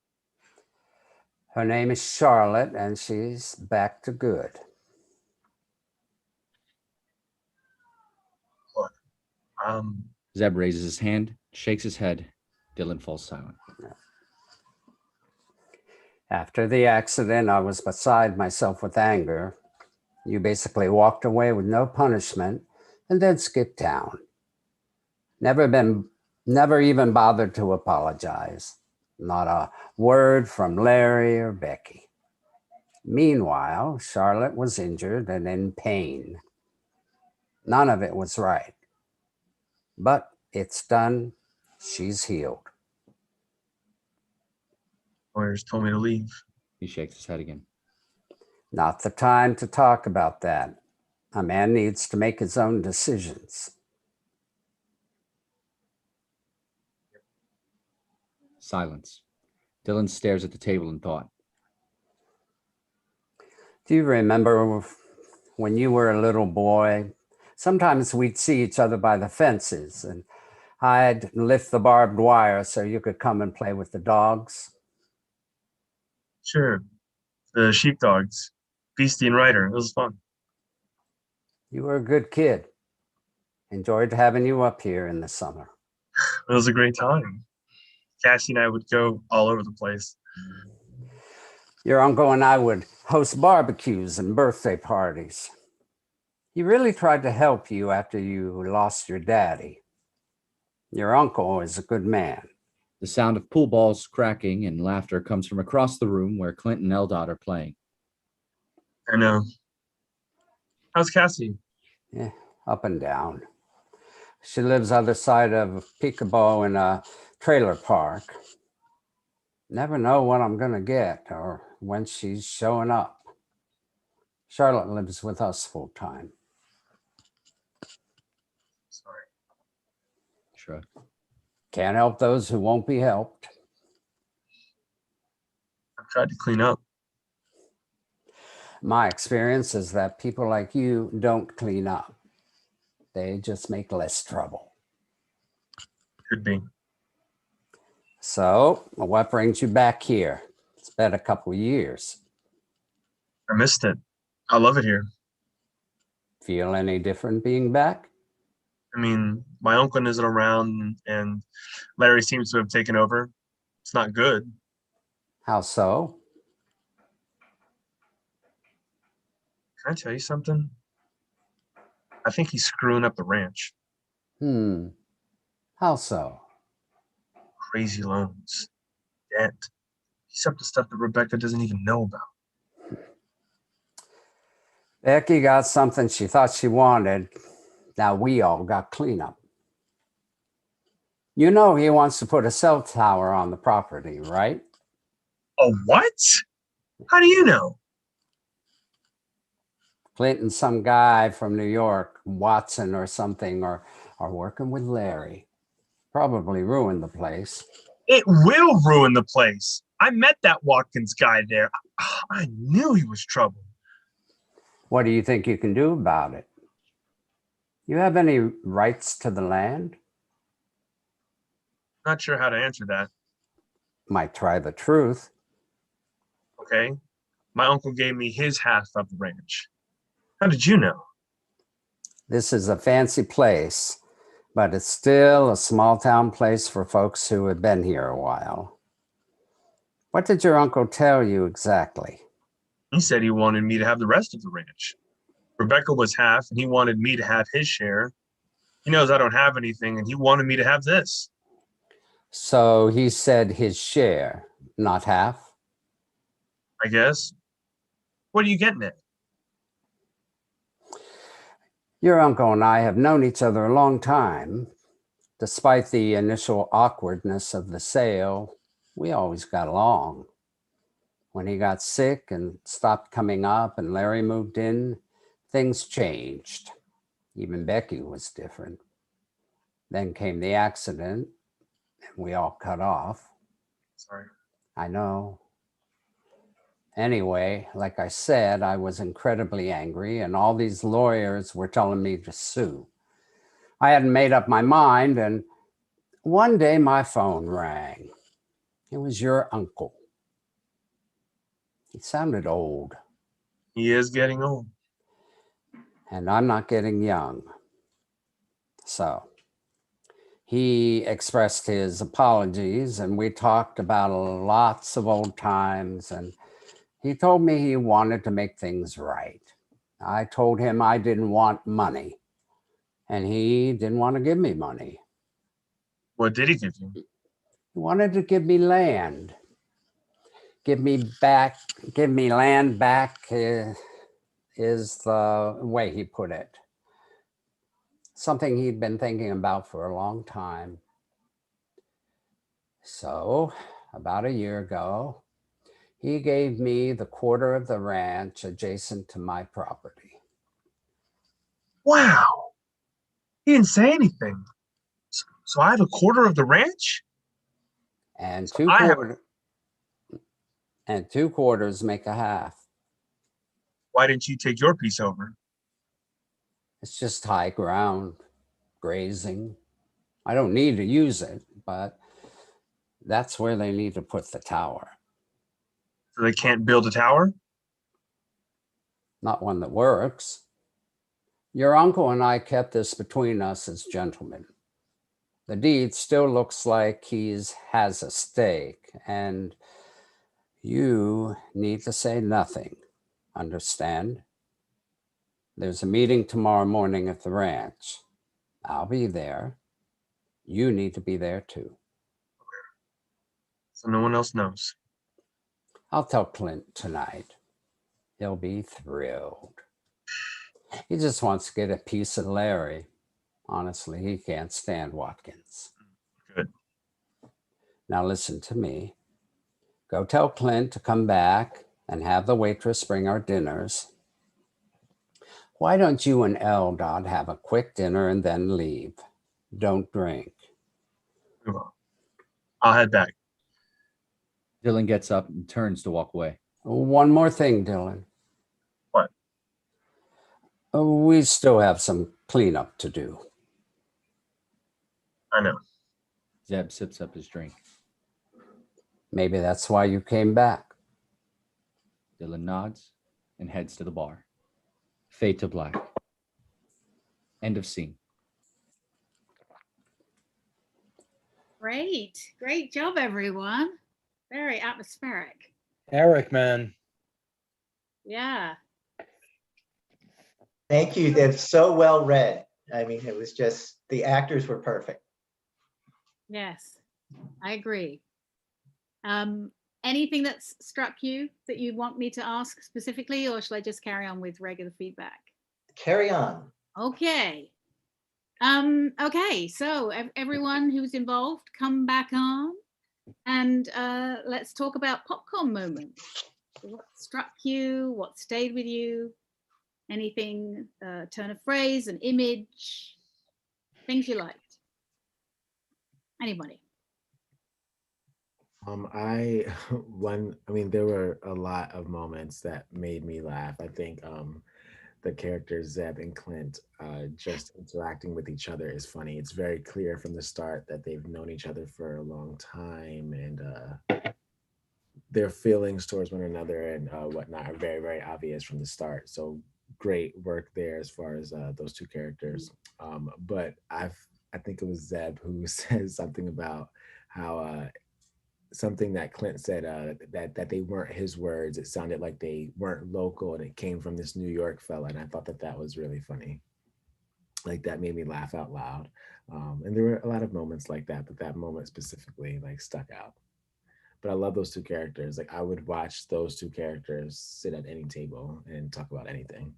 Her name is Charlotte, and she's back to good. Look, Zeb raises his hand, shakes his head. Dylan falls silent. After the accident, I was beside myself with anger. You basically walked away with no punishment and then skipped town. Never even bothered to apologize. Not a word from Larry or Becky. Meanwhile, Charlotte was injured and in pain. None of it was right. But it's done. She's healed. Lawyers told me to leave. He shakes his head again. Not the time to talk about that. A man needs to make his own decisions. Silence. Dylan stares at the table in thought. Do you remember when you were a little boy? Sometimes we'd see each other by the fences, and I'd lift the barbed wire so you could come and play with the dogs. Sure. The sheepdogs. Beastie and Ryder. It was fun. You were a good kid. Enjoyed having you up here in the summer. It was a great time. Cassie and I would go all over the place. Your uncle and I would host barbecues and birthday parties. He really tried to help you after you lost your daddy. Your uncle is a good man. The sound of pool balls cracking and laughter comes from across the room where Clint and Eldot are playing. I know. How's Cassie? Yeah, up and down. She lives other side of Peekaboo in a trailer park. Never know what I'm gonna get or when she's showing up. Charlotte lives with us full time. Sorry. Shrug. Can't help those who won't be helped. I've tried to clean up. My experience is that people like you don't clean up. They just make less trouble. Could be. So, what brings you back here? It's been a couple years. I missed it. I love it here. Feel any different being back? I mean, my uncle isn't around and Larry seems to have taken over. It's not good. How so? Can I tell you something? I think he's screwing up the ranch. How so? crazy loans, debt. He's up to stuff that Rebecca doesn't even know about. Becky got something she thought she wanted. Now we all got cleanup. You know he wants to put a cell tower on the property, right? Oh, what? How do you know? Clint and some guy from New York, Watson or something, are working with Larry. Probably ruined the place. It will ruin the place. I met that Watkins guy there. I knew he was trouble. What do you think you can do about it? You have any rights to the land? Not sure how to answer that. Might try the truth. Okay. My uncle gave me his half of the ranch. How did you know? This is a fancy place, but it's still a small town place for folks who have been here a while. What did your uncle tell you exactly? He said he wanted me to have the rest of the ranch. Rebecca was half, and he wanted me to have his share. He knows I don't have anything, and he wanted me to have this. So he said his share, not half? I guess. What are you getting at? Your uncle and I have known each other a long time. Despite the initial awkwardness of the sale, we always got along. When he got sick and stopped coming up and Larry moved in, things changed. Even Becky was different. Then came the accident and we all cut off. Sorry. I know. Anyway, like I said, I was incredibly angry and all these lawyers were telling me to sue. I hadn't made up my mind, and one day my phone rang. It was your uncle. He sounded old. He is getting old. And I'm not getting young. So he expressed his apologies and we talked about lots of old times, and he told me he wanted to make things right. I told him I didn't want money and he didn't want to give me money. What did he give you? He wanted to give me land. Give me land back is the way he put it. Something he'd been thinking about for a long time. So about a year ago, he gave me the quarter of the ranch adjacent to my property. Wow. He didn't say anything. So I have a quarter of the ranch? And So two quarters make a half. Why didn't you take your piece over? It's just high ground, grazing. I don't need to use it, but that's where they need to put the tower. So they can't build a tower? Not one that works. Your uncle and I kept this between us as gentlemen. The deed still looks like he has a stake, and you need to say nothing. Understand? There's a meeting tomorrow morning at the ranch. I'll be there. You need to be there too. So no one else knows. I'll tell Clint tonight. He'll be thrilled. He just wants to get a piece of Larry. Honestly, he can't stand Watkins. Good. Now listen to me. Go tell Clint to come back and have the waitress bring our dinners. Why don't you and L. have a quick dinner and then leave? Don't drink. I'll head back. Dylan gets up and turns to walk away. One more thing, Dylan. What? We still have some cleanup to do. I know. Zeb sips up his drink. Maybe that's why you came back. Dylan nods and heads to the bar. Fade to black. End of scene. Great job, everyone. Very atmospheric. Eric, man. Yeah. Thank you. They're so well read. I mean, it was just, the actors were perfect. Yes. I agree. Anything that's struck you that you want me to ask specifically, or shall I just carry on with regular feedback? Carry on. Okay. Okay, so everyone who's involved, come back on and let's talk about popcorn moments. What struck you? What stayed with you? Anything, turn of phrase, an image, things you liked? Anybody? There were a lot of moments that made me laugh. I think the characters Zeb and Clint just interacting with each other is funny. It's very clear from the start that they've known each other for a long time, and their feelings towards one another and whatnot are very, very obvious from the start. So great work there as far as those two characters. But I think it was Zeb who says something about how something that Clint said that they weren't his words. It sounded like they weren't local, and it came from this New York fella. And I thought that was really funny. Like, that made me laugh out loud. And there were a lot of moments like that, but that moment specifically like stuck out. But I love those two characters. Like, I would watch those two characters sit at any table and talk about anything.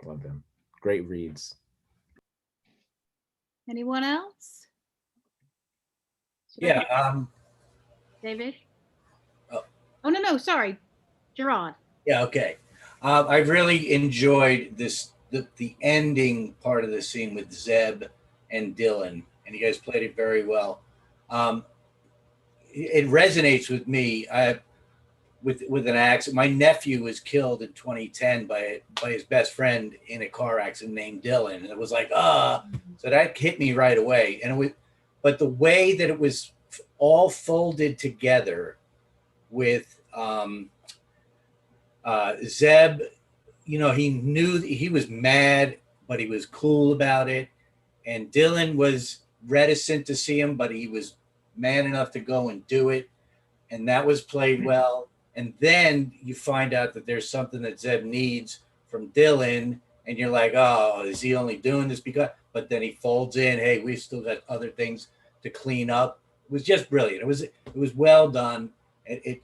Love them. Great reads. Anyone else? Yeah. David? Oh. Oh, no, sorry. Gerard. Yeah, okay. I really enjoyed the ending part of the scene with Zeb and Dylan, and you guys played it very well. It resonates with me. With an accident. My nephew was killed in 2010 by his best friend in a car accident named Dylan, and it was like, so that hit me right away. But the way that it was all folded together with Zeb, he knew he was mad, but he was cool about it. And Dylan was reticent to see him, but he was man enough to go and do it. And that was played well. And then you find out that there's something that Zeb needs from Dylan. And you're like, oh, is he only doing this because? But then he folds in, hey, we've still got other things to clean up. It was just brilliant. It was well done. It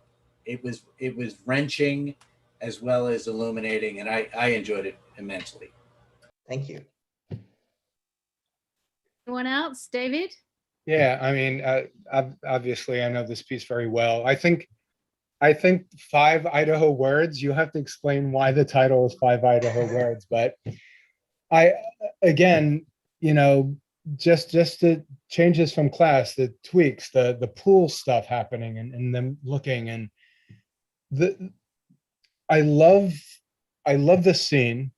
was wrenching as well as illuminating, and I enjoyed it immensely. Thank you. Anyone else? David? Yeah, I mean, obviously, I know this piece very well. I think 5 Idaho words. You have to explain why the title is 5 Idaho words, but again, just the changes from class, the tweaks, the pool stuff happening, and them looking, and I love this scene.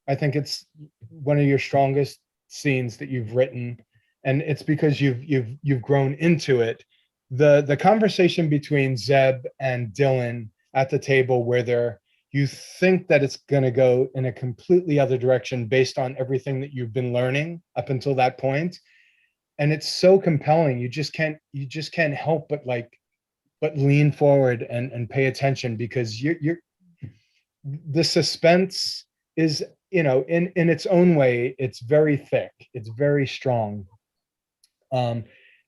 I think it's one of your strongest scenes that you've written, and it's because you've grown into it. The conversation between Zeb and Dylan at the table, where you think that it's going to go in a completely other direction based on everything that you've been learning up until that point, and it's so compelling. You just can't help but lean forward and pay attention, because the suspense is, in its own way, it's very thick, it's very strong, and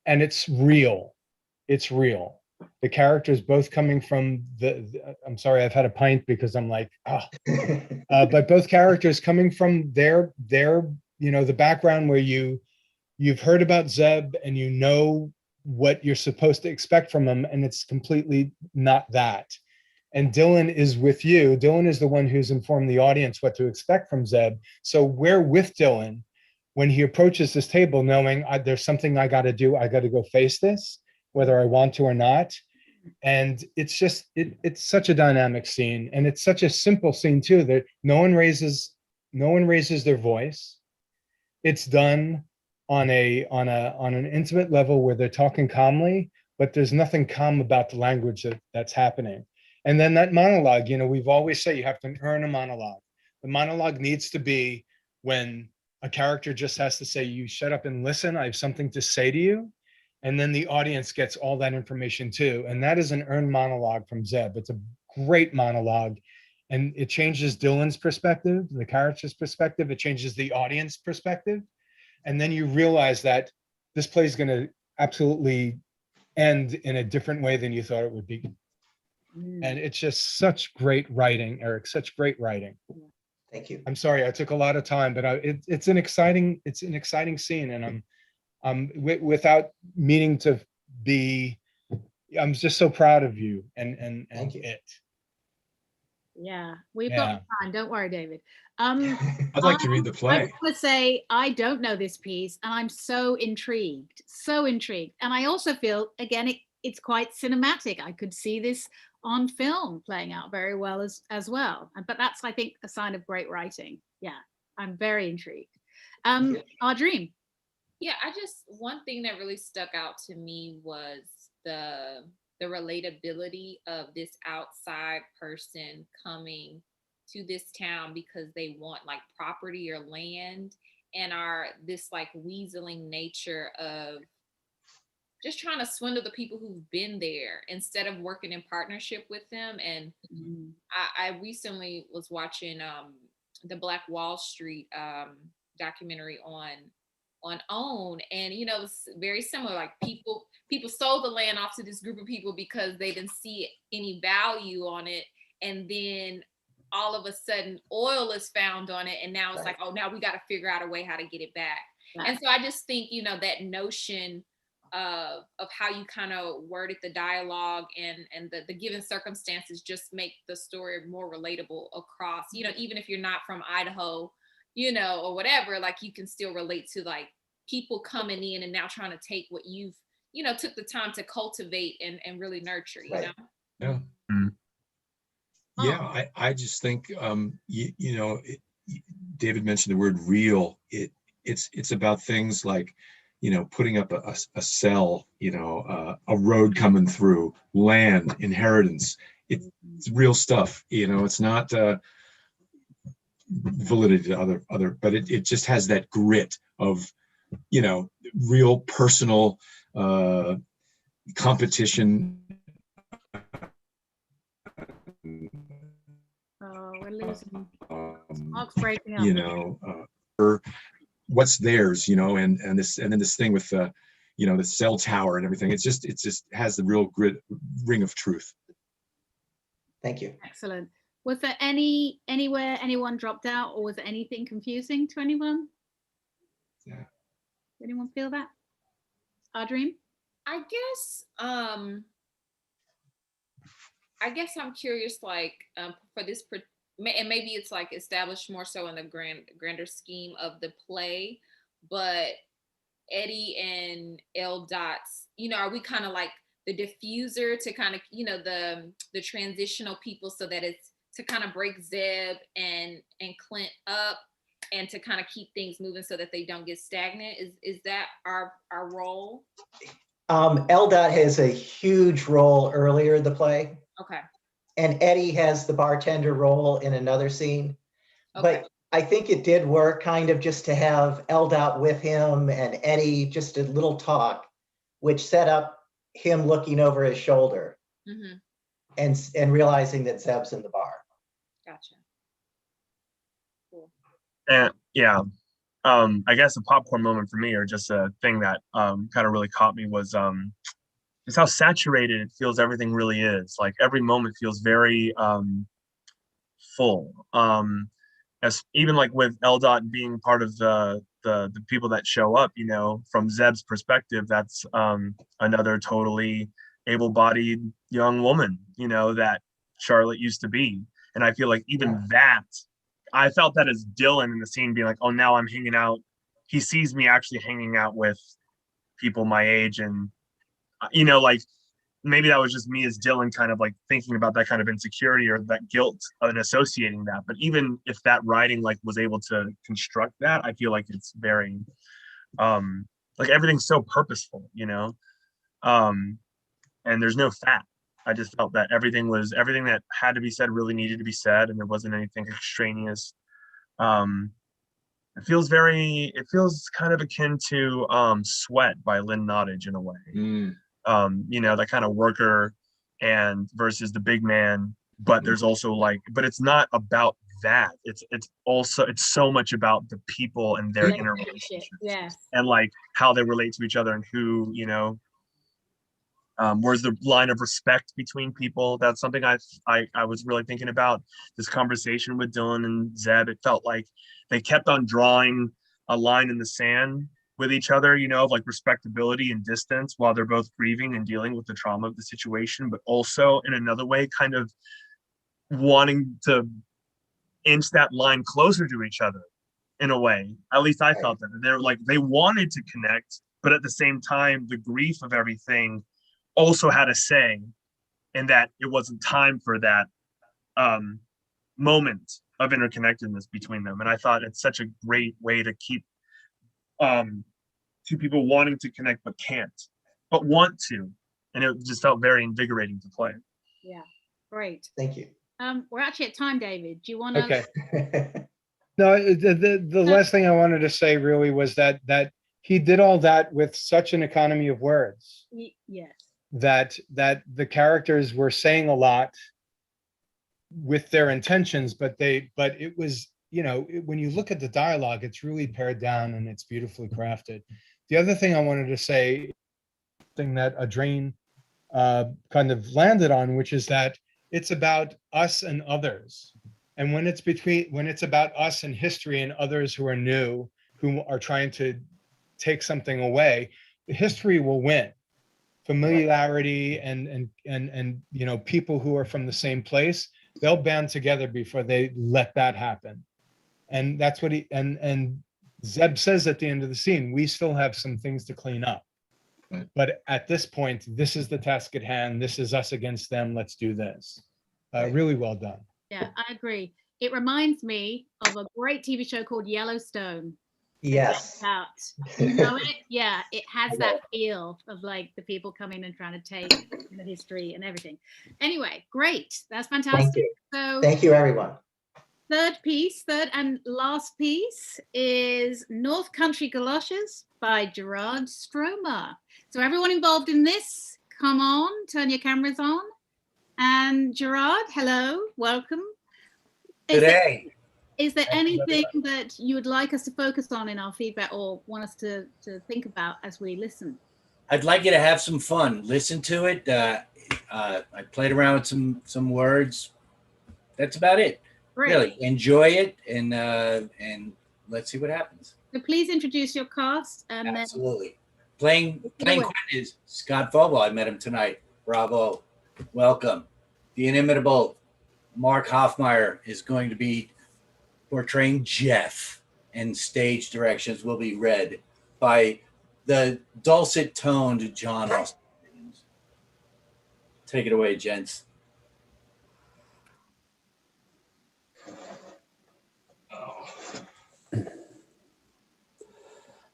it's real. It's real. The characters both coming from I'm sorry, I've had a pint because I'm like, but both characters coming from their the background where you've heard about Zeb and you know what you're supposed to expect from him, and it's completely not that. And Dylan is with you. Dylan is the one who's informed the audience what to expect from Zeb. So we're with Dylan when he approaches this table, knowing there's something I got to do. I got to go face this, whether I want to or not. And it's just, it's such a dynamic scene, and it's such a simple scene too, that no one raises their voice. It's done on an intimate level where they're talking calmly, but there's nothing calm about the language that's happening. And then that monologue, we've always said you have to earn a monologue. The monologue needs to be when a character just has to say, you shut up and listen, I have something to say to you. And then the audience gets all that information too. And that is an earned monologue from Zeb. It's a great monologue. And it changes Dylan's perspective, the character's perspective. It changes the audience perspective. And then you realize that this play is going to absolutely end in a different way than you thought it would be. And it's just such great writing, Eric, such great writing. Thank you. I'm sorry, I took a lot of time, but it's an exciting scene, and without meaning to be, I'm just so proud of you and Thank you. it. Yeah, we've got time. Don't worry, David. I'd like to read the I play. want to say I don't know this piece, and I'm so intrigued, and I also feel again it's quite cinematic. I could see this on film playing out very well as well. But that's, I think, a sign of great writing. Yeah, I'm very intrigued. Our dream. Yeah, one thing that really stuck out to me was the relatability of this outside person coming to this town because they want like property or land, and are this like weaseling nature of just trying to swindle the people who've been there instead of working in partnership with them. And I recently was watching the Black Wall Street documentary on OWN, and it's very similar. Like people sold the land off to this group of people because they didn't see any value on it, and then all of a sudden oil is found on it, and now it's like, oh, now we got to figure out a way how to get it back. And so I just think that notion of how you kind of worded the dialogue and the given circumstances just make the story more relatable across, even if you're not from Idaho, or whatever, like you can still relate to like people coming in and now trying to take what you've, took the time to cultivate and really nurture, Yeah. Mm-hmm. Yeah, I just think, David mentioned the word real. It's about things like, putting up a cell, a road coming through, land, inheritance. It's real stuff. It's not validity to other, but it just has that grit of, real personal competition. Oh, we're losing. Mark's breaking up. What's theirs, and then this thing with the cell tower and everything. It just has the real grit, ring of truth. Thank you. Excellent. Was there anywhere anyone dropped out, or was there anything confusing to anyone? Yeah. Anyone feel that? Our dream? I guess I'm curious, like, for this, and maybe it's like established more so in the grander scheme of the play, but Eddie and LDOT's, are we kind of like the diffuser to kind of, the transitional people, so that it's to kind of break Zeb and Clint up and to kind of keep things moving so that they don't get stagnant? Is that our role? LDOT has a huge role earlier in the play. Okay. And Eddie has the bartender role in another scene. Okay. But I think it did work kind of just to have LDOT with him and Eddie, just a little talk, which set up him looking over his shoulder and realizing that Zeb's in the bar. Gotcha. Cool. And yeah, I guess a popcorn moment for me, or just a thing that kind of really caught me, was just how saturated it feels everything really is. Like every moment feels very full. As even like with LDOT being part of the people that show up, from Zeb's perspective, that's another totally able-bodied young woman, that Charlotte used to be. And I feel like even that, I felt that as Dylan in the scene being like, oh, now I'm hanging out. He sees me actually hanging out with people my age, and like maybe that was just me as Dylan kind of like thinking about that kind of insecurity or that guilt and associating that. But even if that writing like was able to construct that, I feel like it's very like everything's so purposeful, and there's no fat. I just felt that everything that had to be said really needed to be said, and there wasn't anything extraneous. It feels kind of akin to Sweat by Lynn Nottage in a way. That kind of worker and versus the big man, but there's also but it's not about that. It's so much about the people and their inner relationships, yes, and like how they relate to each other, and who, Where's the line of respect between people? That's something I was really thinking about this conversation with Dylan and Zeb. It felt like they kept on drawing a line in the sand with each other, you know, of like respectability and distance while they're both grieving and dealing with the trauma of the situation, but also in another way, kind of wanting to inch that line closer to each other in a way. At least I felt that they're like, they wanted to connect, but at the same time, the grief of everything also had a say in that it wasn't time for that moment of interconnectedness between them. And I thought it's such a great way to keep two people wanting to connect but can't, but want to. And it just felt very invigorating to play. Yeah, great. Thank you. We're actually at time, David. Do you want to? Okay. No, the last thing I wanted to say really was that he did all that with such an economy of words. Yes. That the characters were saying a lot with their intentions, but it was, you know, when you look at the dialogue, it's really pared down and it's beautifully crafted. The other thing I wanted to say, thing that Adrain kind of landed on, which is that it's about us and others. And when it's about us and history and others who are new, who are trying to take something away, the history will win. Familiarity and you know, people who are from the same place, they'll band together before they let that happen. And that's what and Zeb says at the end of the scene, we still have some things to clean up. But at this point, this is the task at hand. This is us against them. Let's do this. Really well done. Yeah, I agree. It reminds me of a great TV show called Yellowstone. Yes. You know it? Yeah, it has that feel of like the people coming and trying to take the history and everything. Anyway, great. That's fantastic. So thank you, everyone. Third and last piece is North Country Galoshes by Gerard Stroma. So everyone involved in this, come on, turn your cameras on. And Gerard, hello, welcome. Today. Is there anything that you would like us to focus on in our feedback or want us to think about as we listen? I'd like you to have some fun. Listen to it. I played around with some words. That's about it. Great. Really enjoy it and let's see what happens. So please introduce your cast and absolutely. Playing Quinn is Scott Vogel. I met him tonight. Bravo. Welcome. The inimitable Mark Hoffmeyer is going to be portraying Jeff, and stage directions will be read by the dulcet-toned John Austin. Take it away, gents.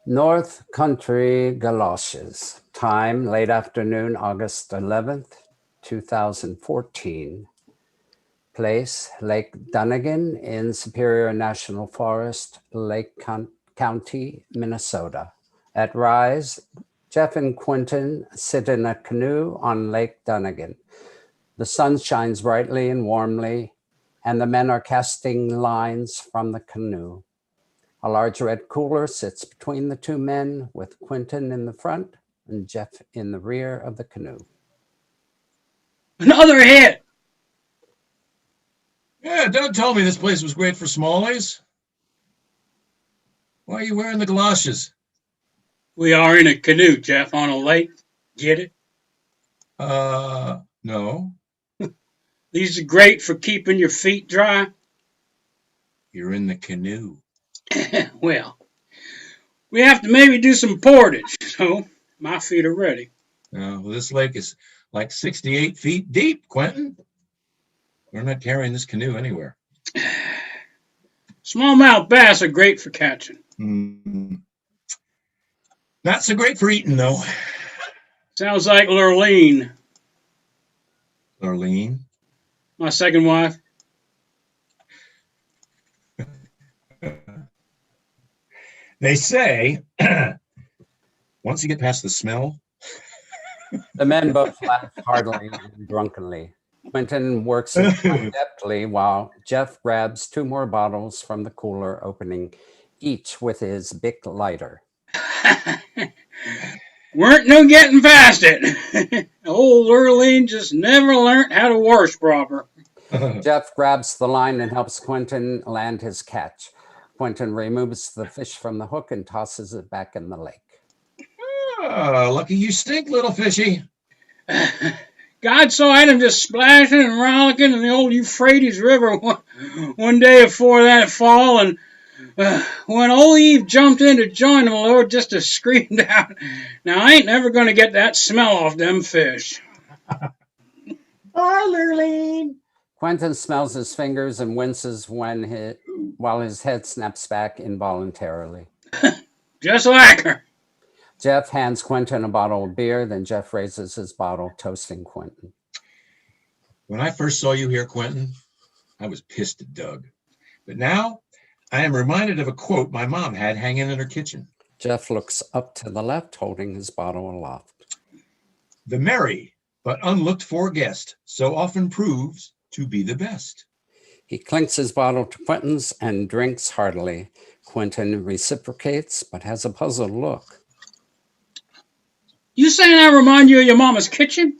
North Country Galoshes. Time, late afternoon, August 11th, 2014. Place, Lake Dunnigan in Superior National Forest, Lake County, Minnesota. At rise, Jeff and Quentin sit in a canoe on Lake Dunnigan. The sun shines brightly and warmly, and the men are casting lines from the canoe. A large red cooler sits between the two men, with Quentin in the front and Jeff in the rear of the canoe. Another hit! Yeah, don't tell me this place was great for smallies. Why are you wearing the galoshes? We are in a canoe, Jeff, on a lake. Get it? No. These are great for keeping your feet dry. You're in the canoe. Well, we have to maybe do some portage, so my feet are ready. Well, this lake is like 68 feet deep, Quentin. We're not carrying this canoe anywhere. Smallmouth bass are great for catching. Not so great for eating, though. Sounds like Lurleen. Lurleen? My second wife. They say, once you get past the smell. The men both laugh heartily and drunkenly. Quentin works adeptly while Jeff grabs 2 more bottles from the cooler, opening each with his Bic lighter. Weren't no getting past it. Old Earline just never learned how to wash proper. Jeff grabs the line and helps Quentin land his catch. Quentin removes the fish from the hook and tosses it back in the lake. Oh, lucky you stink, little fishy. God saw Adam just splashing and rollicking in the old Euphrates River one day before that fall, and when old Eve jumped in to join him, Lord just screamed out, "Now I ain't never going to get that smell off them fish." Bye, Lurleen. Quentin smells his fingers and winces while his head snaps back involuntarily. Just like her. Jeff hands Quentin a bottle of beer, then Jeff raises his bottle, toasting Quentin. When I first saw you here, Quentin, I was pissed at Doug. But now I am reminded of a quote my mom had hanging in her kitchen. Jeff looks up to the left, holding his bottle aloft. The merry but unlooked for guest so often proves to be the best. He clinks his bottle to Quentin's and drinks heartily. Quentin reciprocates, but has a puzzled look. You saying I remind you of your mama's kitchen?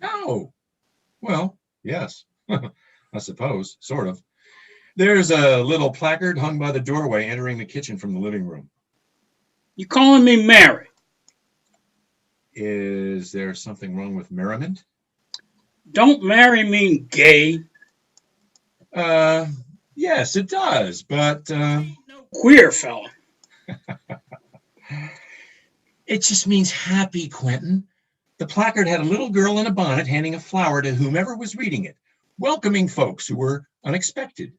No. Well, yes, I suppose, sort of. There's a little placard hung by the doorway entering the kitchen from the living room. You calling me Mary? Is there something wrong with merriment? Don't marry mean gay? Yes, it does, but... Queer fella. It just means happy, Quentin. The placard had a little girl in a bonnet handing a flower to whomever was reading it, welcoming folks who were unexpected.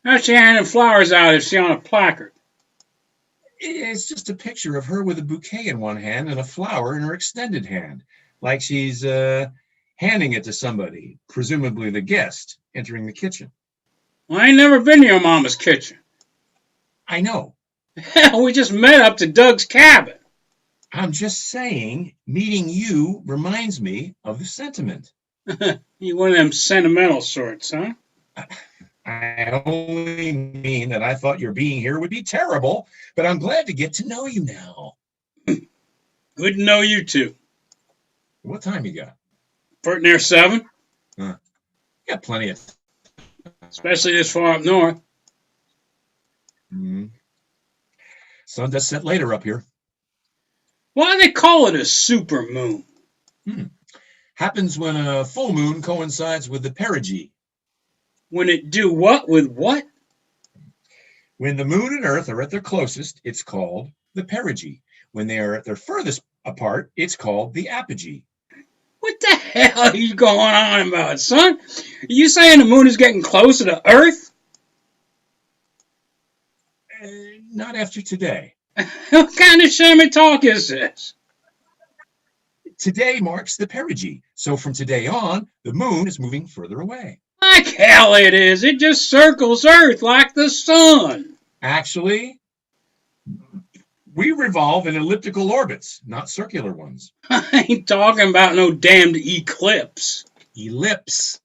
How's she handing flowers out if she on a placard? It's just a picture of her with a bouquet in one hand and a flower in her extended hand, like she's handing it to somebody, presumably the guest, entering the kitchen. Well, I ain't never been to your mama's kitchen. I know. Hell, we just met up to Doug's cabin. I'm just saying, meeting you reminds me of the sentiment. You one of them sentimental sorts, huh? I only mean that I thought your being here would be terrible, but I'm glad to get to know you now. Good to know you too. What time you got? Pretty near 7. Got plenty of time. Especially this far up north. Mm-hmm. Sun does set later up here. Why do they call it a super moon? Happens when a full moon coincides with the perigee. When it do what with what? When the moon and earth are at their closest, it's called the perigee. When they are at their furthest apart, it's called the apogee. What the hell are you going on about, son? Are you saying the moon is getting closer to earth? Not after today. What kind of shammy talk is this? Today marks the perigee. So from today on, the moon is moving further away. Like hell it is. It just circles Earth like the sun. Actually, we revolve in elliptical orbits, not circular ones. I ain't talking about no damned eclipse. Ellipse.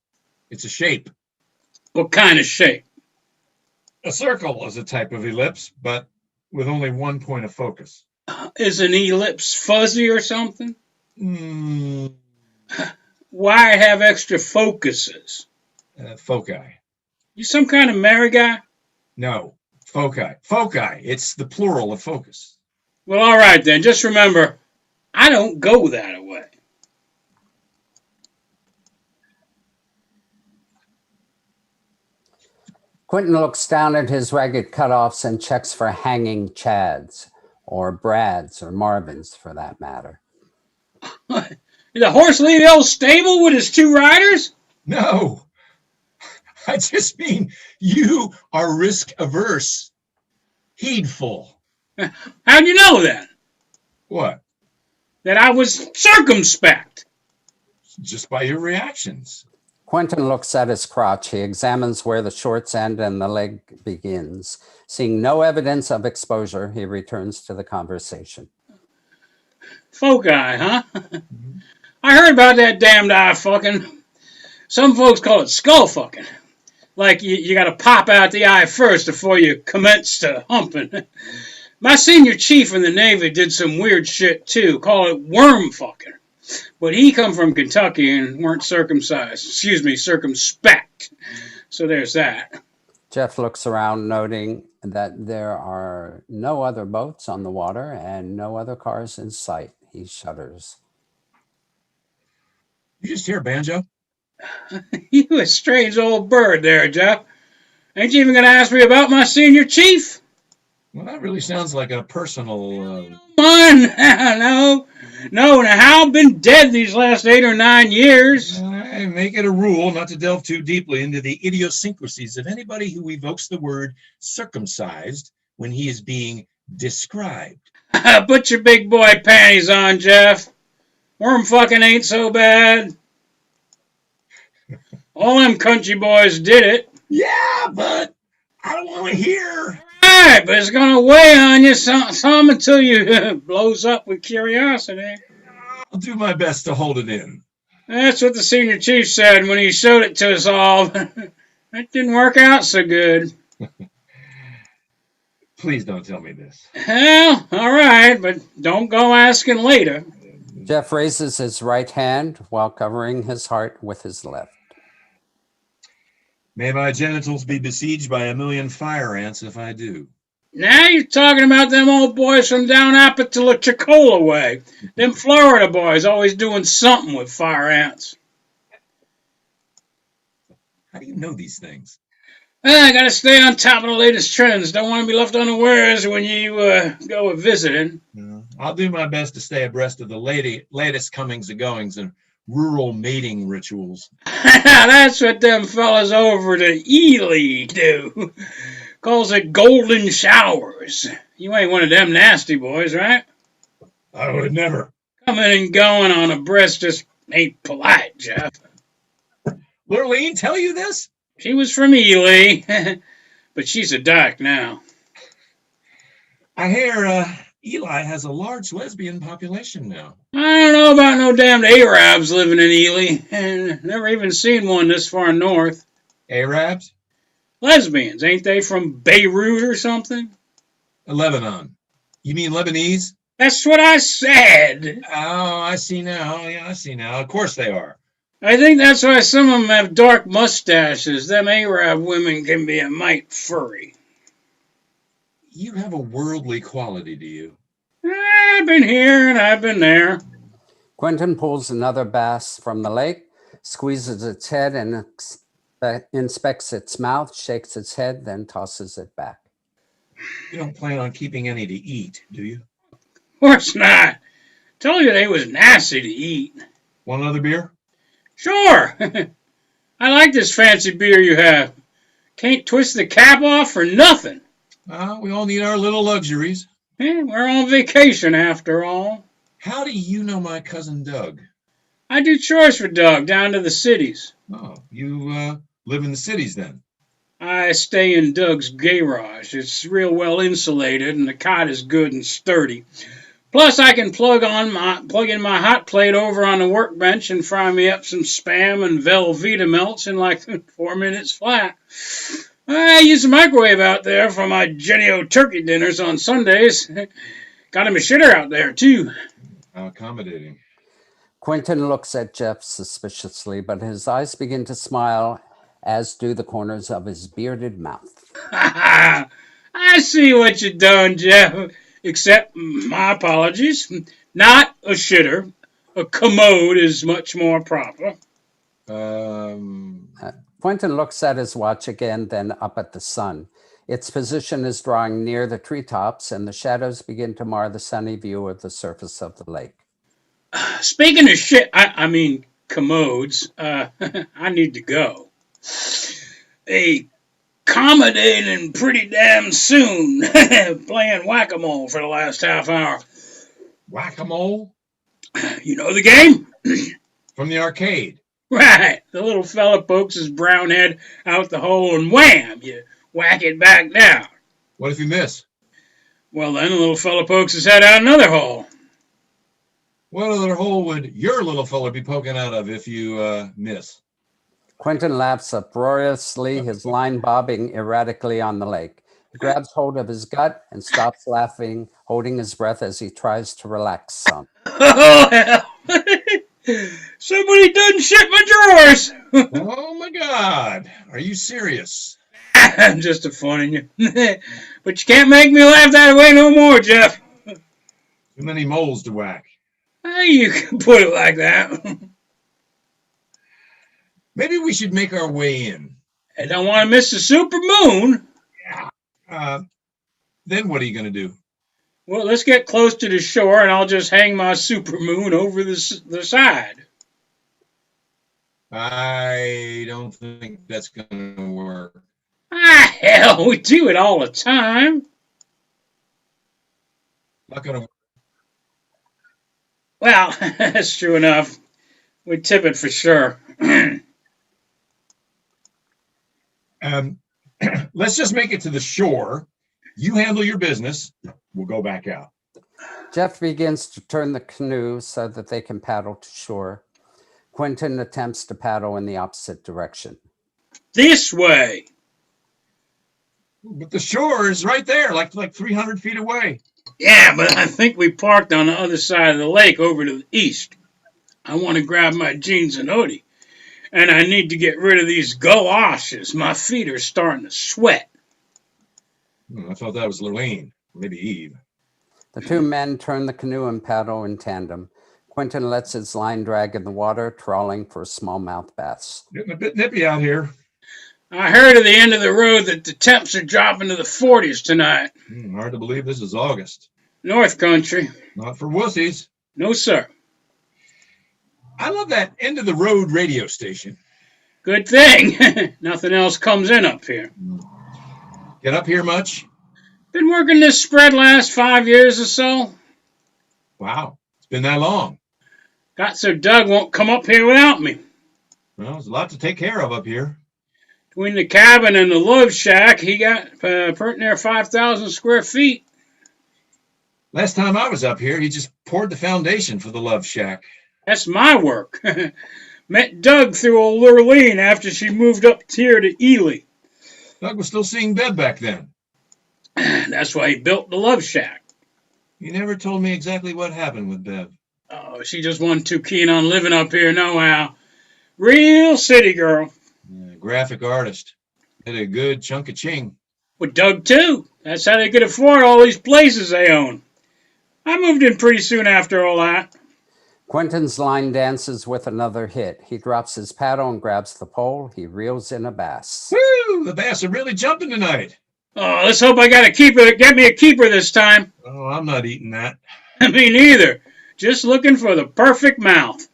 It's a shape. What kind of shape? A circle is a type of ellipse, but with only one point of focus. Is an ellipse fuzzy or something? Why have extra focuses? Foci. You some kind of merry guy? No, foci. Foci. It's the plural of focus. Well, all right then. Just remember, I don't go that way. Quentin looks down at his ragged cutoffs and checks for hanging chads, or Brads, or Marvins for that matter. Did the horse leave the old stable with his 2 riders? No. I just mean you are risk averse. Heedful. How'd you know that? What? That I was circumspect. Just by your reactions. Quentin looks at his crotch. He examines where the shorts end and the leg begins. Seeing no evidence of exposure, he returns to the conversation. Foci, huh? I heard about that damned eye fucking. Some folks call it skull fucking. Like you got to pop out the eye first before you commence to humping. My senior chief in the Navy did some weird shit too, call it worm fucking. But he come from Kentucky and weren't circumcised. Excuse me, circumspect. So there's that. Jeff looks around, noting that there are no other boats on the water and no other cars in sight. He shudders. You just hear Banjo? You a strange old bird there, Jeff. Ain't you even gonna ask me about my senior chief? Well, that really sounds like a personal. No. Now Hal been dead these last 8 or 9 years. I make it a rule not to delve too deeply into the idiosyncrasies of anybody who evokes the word circumcised when he is being described. Put your big boy panties on, Jeff. Worm fucking ain't so bad. All them country boys did it. Yeah, but I don't want to hear. Right, but it's gonna weigh on you some until you blows up with curiosity. I'll do my best to hold it in. That's what the senior chief said when he showed it to us all. That didn't work out so good. Please don't tell me this. Well, all right, but don't go asking later. Jeff raises his right hand while covering his heart with his left. May my genitals be besieged by 1,000,000 fire ants if I do. Now you're talking about them old boys from down Apalachicola way. Them Florida boys always doing something with fire ants. How do you know these things? I gotta stay on top of the latest trends. Don't want to be left unawares when you go visiting. I'll do my best to stay abreast of the latest comings and goings and rural mating rituals. That's what them fellas over to Ely do. Calls it golden showers. You ain't one of them nasty boys, right? I would never. Coming and going on a breast just ain't polite, Jeff. Lurleen tell you this? She was from Ely, but she's a dyke now. I hear Eli has a large lesbian population now. I don't know about no damned Arabs living in Ely, and never even seen one this far north. Arabs? Lesbians, ain't they from Beirut or something? Lebanon. You mean Lebanese? That's what I said. Oh, I see now. Yeah, I see now. Of course they are. I think that's why some of them have dark mustaches. Them Arab women can be a mite furry. You have a worldly quality, do you? I've been here and I've been there. Quentin pulls another bass from the lake, squeezes its head and inspects its mouth, shakes its head, then tosses it back. You don't plan on keeping any to eat, do you? Of course not. Told you they was nasty to eat. Want another beer? Sure. I like this fancy beer you have. Can't twist the cap off for nothing. We all need our little luxuries. We're on vacation after all. How do you know my cousin Doug? I do chores for Doug down to the cities. Oh, you live in the cities then? I stay in Doug's garage. It's real well insulated and the cot is good and sturdy. Plus, I can plug in my hot plate over on the workbench and fry me up some Spam and Velveeta melts in like 4 minutes flat. I use the microwave out there for my Jenny-O turkey dinners on Sundays. Got him a shitter out there, too. How accommodating. Quentin looks at Jeff suspiciously, but his eyes begin to smile, as do the corners of his bearded mouth. I see what you done, Jeff. Except, my apologies, not a shitter. A commode is much more proper. Quentin looks at his watch again, then up at the sun. Its position is drawing near the treetops, and the shadows begin to mar the sunny view of the surface of the lake. Speaking of shit, I mean commodes, I need to go. Accommodating pretty damn soon. Playing whack-a-mole for the last half hour. Whack-a-mole? You know the game? From the arcade. Right. The little fella pokes his brown head out the hole and wham, you whack it back down. What if you miss? Well, then the little fella pokes his head out another hole. What other hole would your little fella be poking out of if you miss? Quentin laughs uproariously, his line bobbing erratically on the lake. He grabs hold of his gut and stops laughing, holding his breath as he tries to relax some. Oh, hell. Somebody done shit my drawers. Oh my God. Are you serious? I'm just a funning you. But you can't make me laugh that way no more, Jeff. Too many moles to whack. You can put it like that. Maybe we should make our way in. I don't want to miss the super moon. Then what are you going to do? Well, let's get close to the shore and I'll just hang my super moon over the side. I don't think that's going to work. Hell, we do it all the time. Not going to work. Well, that's true enough. We tip it for sure. Let's just make it to the shore. You handle your business. We'll go back out. Jeff begins to turn the canoe so that they can paddle to shore. Quentin attempts to paddle in the opposite direction. This way. But the shore is right there, like 300 feet away. Yeah, but I think we parked on the other side of the lake over to the east. I want to grab my jeans and hoodie. And I need to get rid of these galoshes. My feet are starting to sweat. I thought that was Lurleen, maybe Eve. The two men turn the canoe and paddle in tandem. Quentin lets his line drag in the water, trawling for smallmouth bass. Getting a bit nippy out here. I heard at the end of the road that the temps are dropping to the 40s tonight. Hard to believe this is August. North Country. Not for wussies. No, sir. I love that end of the road radio station. Good thing. Nothing else comes in up here. Get up here much? Been working this spread last 5 years or so. Wow, it's been that long. Got so Doug won't come up here without me. Well, there's a lot to take care of up here. Between the cabin and the love shack, he got pretty near 5,000 square feet. Last time I was up here, he just poured the foundation for the love shack. That's my work. Met Doug through old Lurleen after she moved up here to Ely. Doug was still seeing Bev back then. That's why he built the love shack. He never told me exactly what happened with Bev. Oh, she just wasn't too keen on living up here nohow. Real city girl. Yeah, graphic artist. Had a good chunk of ching. With Doug, too. That's how they could afford all these places they own. I moved in pretty soon after all that. Quentin's line dances with another hit. He drops his paddle and grabs the pole. He reels in a bass. Woo! The bass are really jumping tonight. Oh, let's hope I got a keeper. Get me a keeper this time. Oh, I'm not eating that. Me neither. Just looking for the perfect mouth.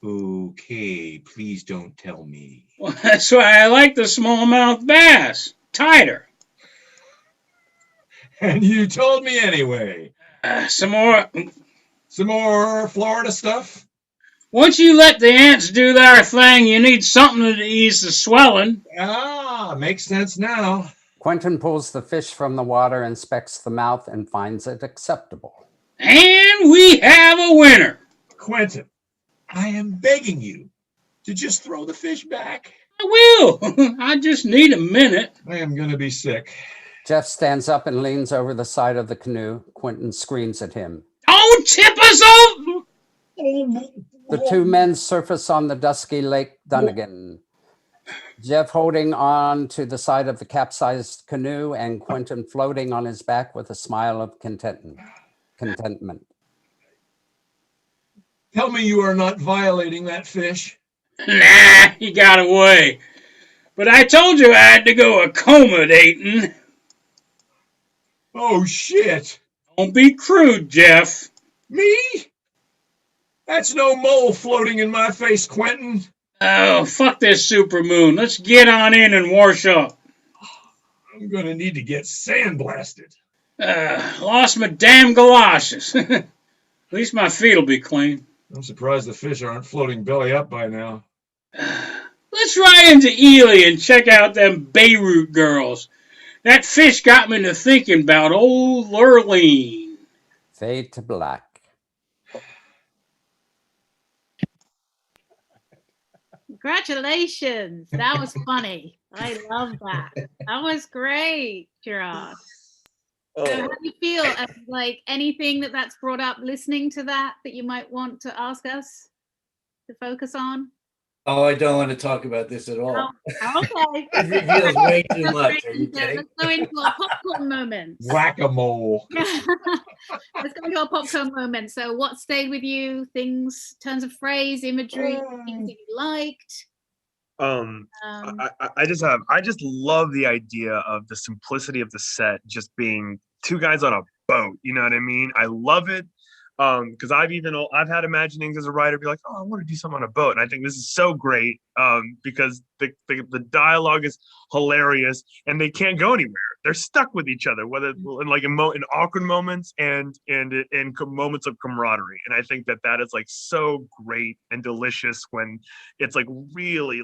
Okay, please don't tell me. Well, that's why I like the smallmouth bass. Tighter. And you told me anyway. Some more Florida stuff? Once you let the ants do their thing, you need something to ease the swelling. Ah, makes sense now. Quentin pulls the fish from the water, inspects the mouth, and finds it acceptable. And we have a winner. Quentin, I am begging you to just throw the fish back. I will. I just need a minute. I am going to be sick. Jeff stands up and leans over the side of the canoe. Quentin screams at him. Don't tip us off! The two men surface on the dusky Lake Dunnigan. Jeff holding on to the side of the capsized canoe and Quentin floating on his back with a smile of contentment. Tell me you are not violating that fish. Nah, he got away. But I told you I had to go accommodating. Oh, shit. Don't be crude, Jeff. Me? That's no mole floating in my face, Quentin. Oh, fuck this supermoon. Let's get on in and wash up. I'm going to need to get sandblasted. Lost my damn galoshes. At least my feet will be clean. I'm surprised the fish aren't floating belly up by now. Let's ride into Ely and check out them Beirut girls. That fish got me to thinking about old Lurleen. Fade to black. Congratulations. That was funny. I love that. That was great. Gerard. Oh. So how do you feel? Like anything that's brought up listening to that you might want to ask us to focus on? Oh, I don't want to talk about this at all. Oh, okay. It reveals way too much. Are you kidding? Let's go into our popcorn moments. Whack-a-mole. Let's go into our popcorn moment. So what stayed with you? Things, turns of phrase, imagery, things that you liked? I just love the idea of the simplicity of the set just being two guys on a boat. You know what I mean? I love it. Because I've had imaginings as a writer be like, oh, I want to do something on a boat, and I think this is so great because the dialogue is hilarious and they can't go anywhere. They're stuck with each other, whether in awkward moments and in moments of camaraderie. And I think that is like so great and delicious when it's like really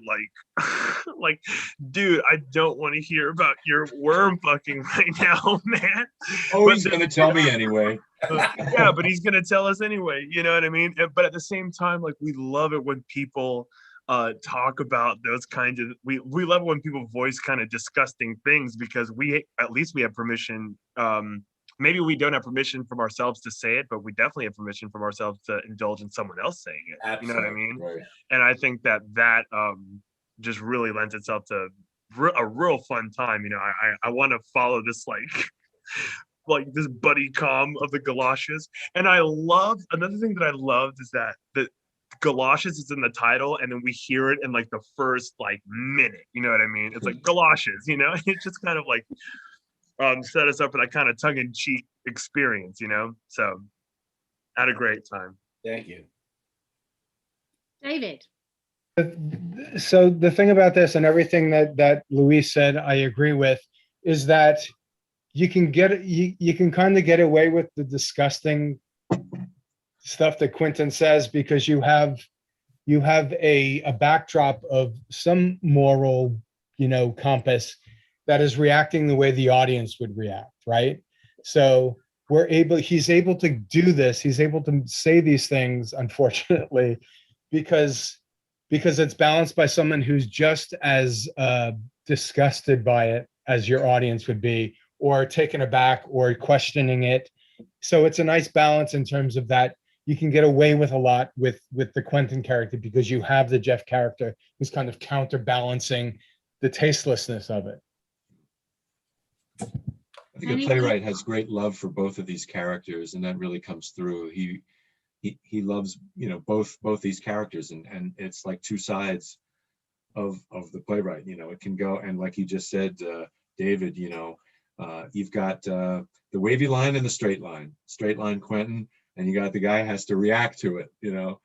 like, dude, I don't want to hear about your worm fucking right now, man. Oh, he's gonna tell me anyway. Yeah, but he's gonna tell us anyway. You know what I mean? But at the same time, like we love it when people talk about those kinds of we love it when people voice kind of disgusting things because at least we have permission. Maybe we don't have permission from ourselves to say it, but we definitely have permission from ourselves to indulge in someone else saying it. Absolutely. You know what I mean? Right. And I think that just really lends itself to a real fun time. You know, I want to follow this like this buddy com of the Galoshes. And another thing that I loved is that the Galoshes is in the title and then we hear it in like the first minute, you know what I mean? It's like Galoshes, you know? It just kind of like set us up for that kind of tongue-in-cheek experience, you know? So I had a great time. Thank you. David. So the thing about this and everything that Luis said, I agree with, is that you can kind of get away with the disgusting stuff that Quentin says because you have a backdrop of some moral, compass that is reacting the way the audience would react, right? So he's able to do this. He's able to say these things, unfortunately, because it's balanced by someone who's just as disgusted by it as your audience would be, or taken aback or questioning it. So it's a nice balance in terms of that. You can get away with a lot with the Quentin character because you have the Jeff character who's kind of counterbalancing the tastelessness of it. I think the playwright has great love for both of these characters, and that really comes through. He loves, both these characters, and it's like two sides of the playwright. It can go, and like you just said, David, you've got the wavy line and the straight line Quentin, and you got the guy who has to react to it, and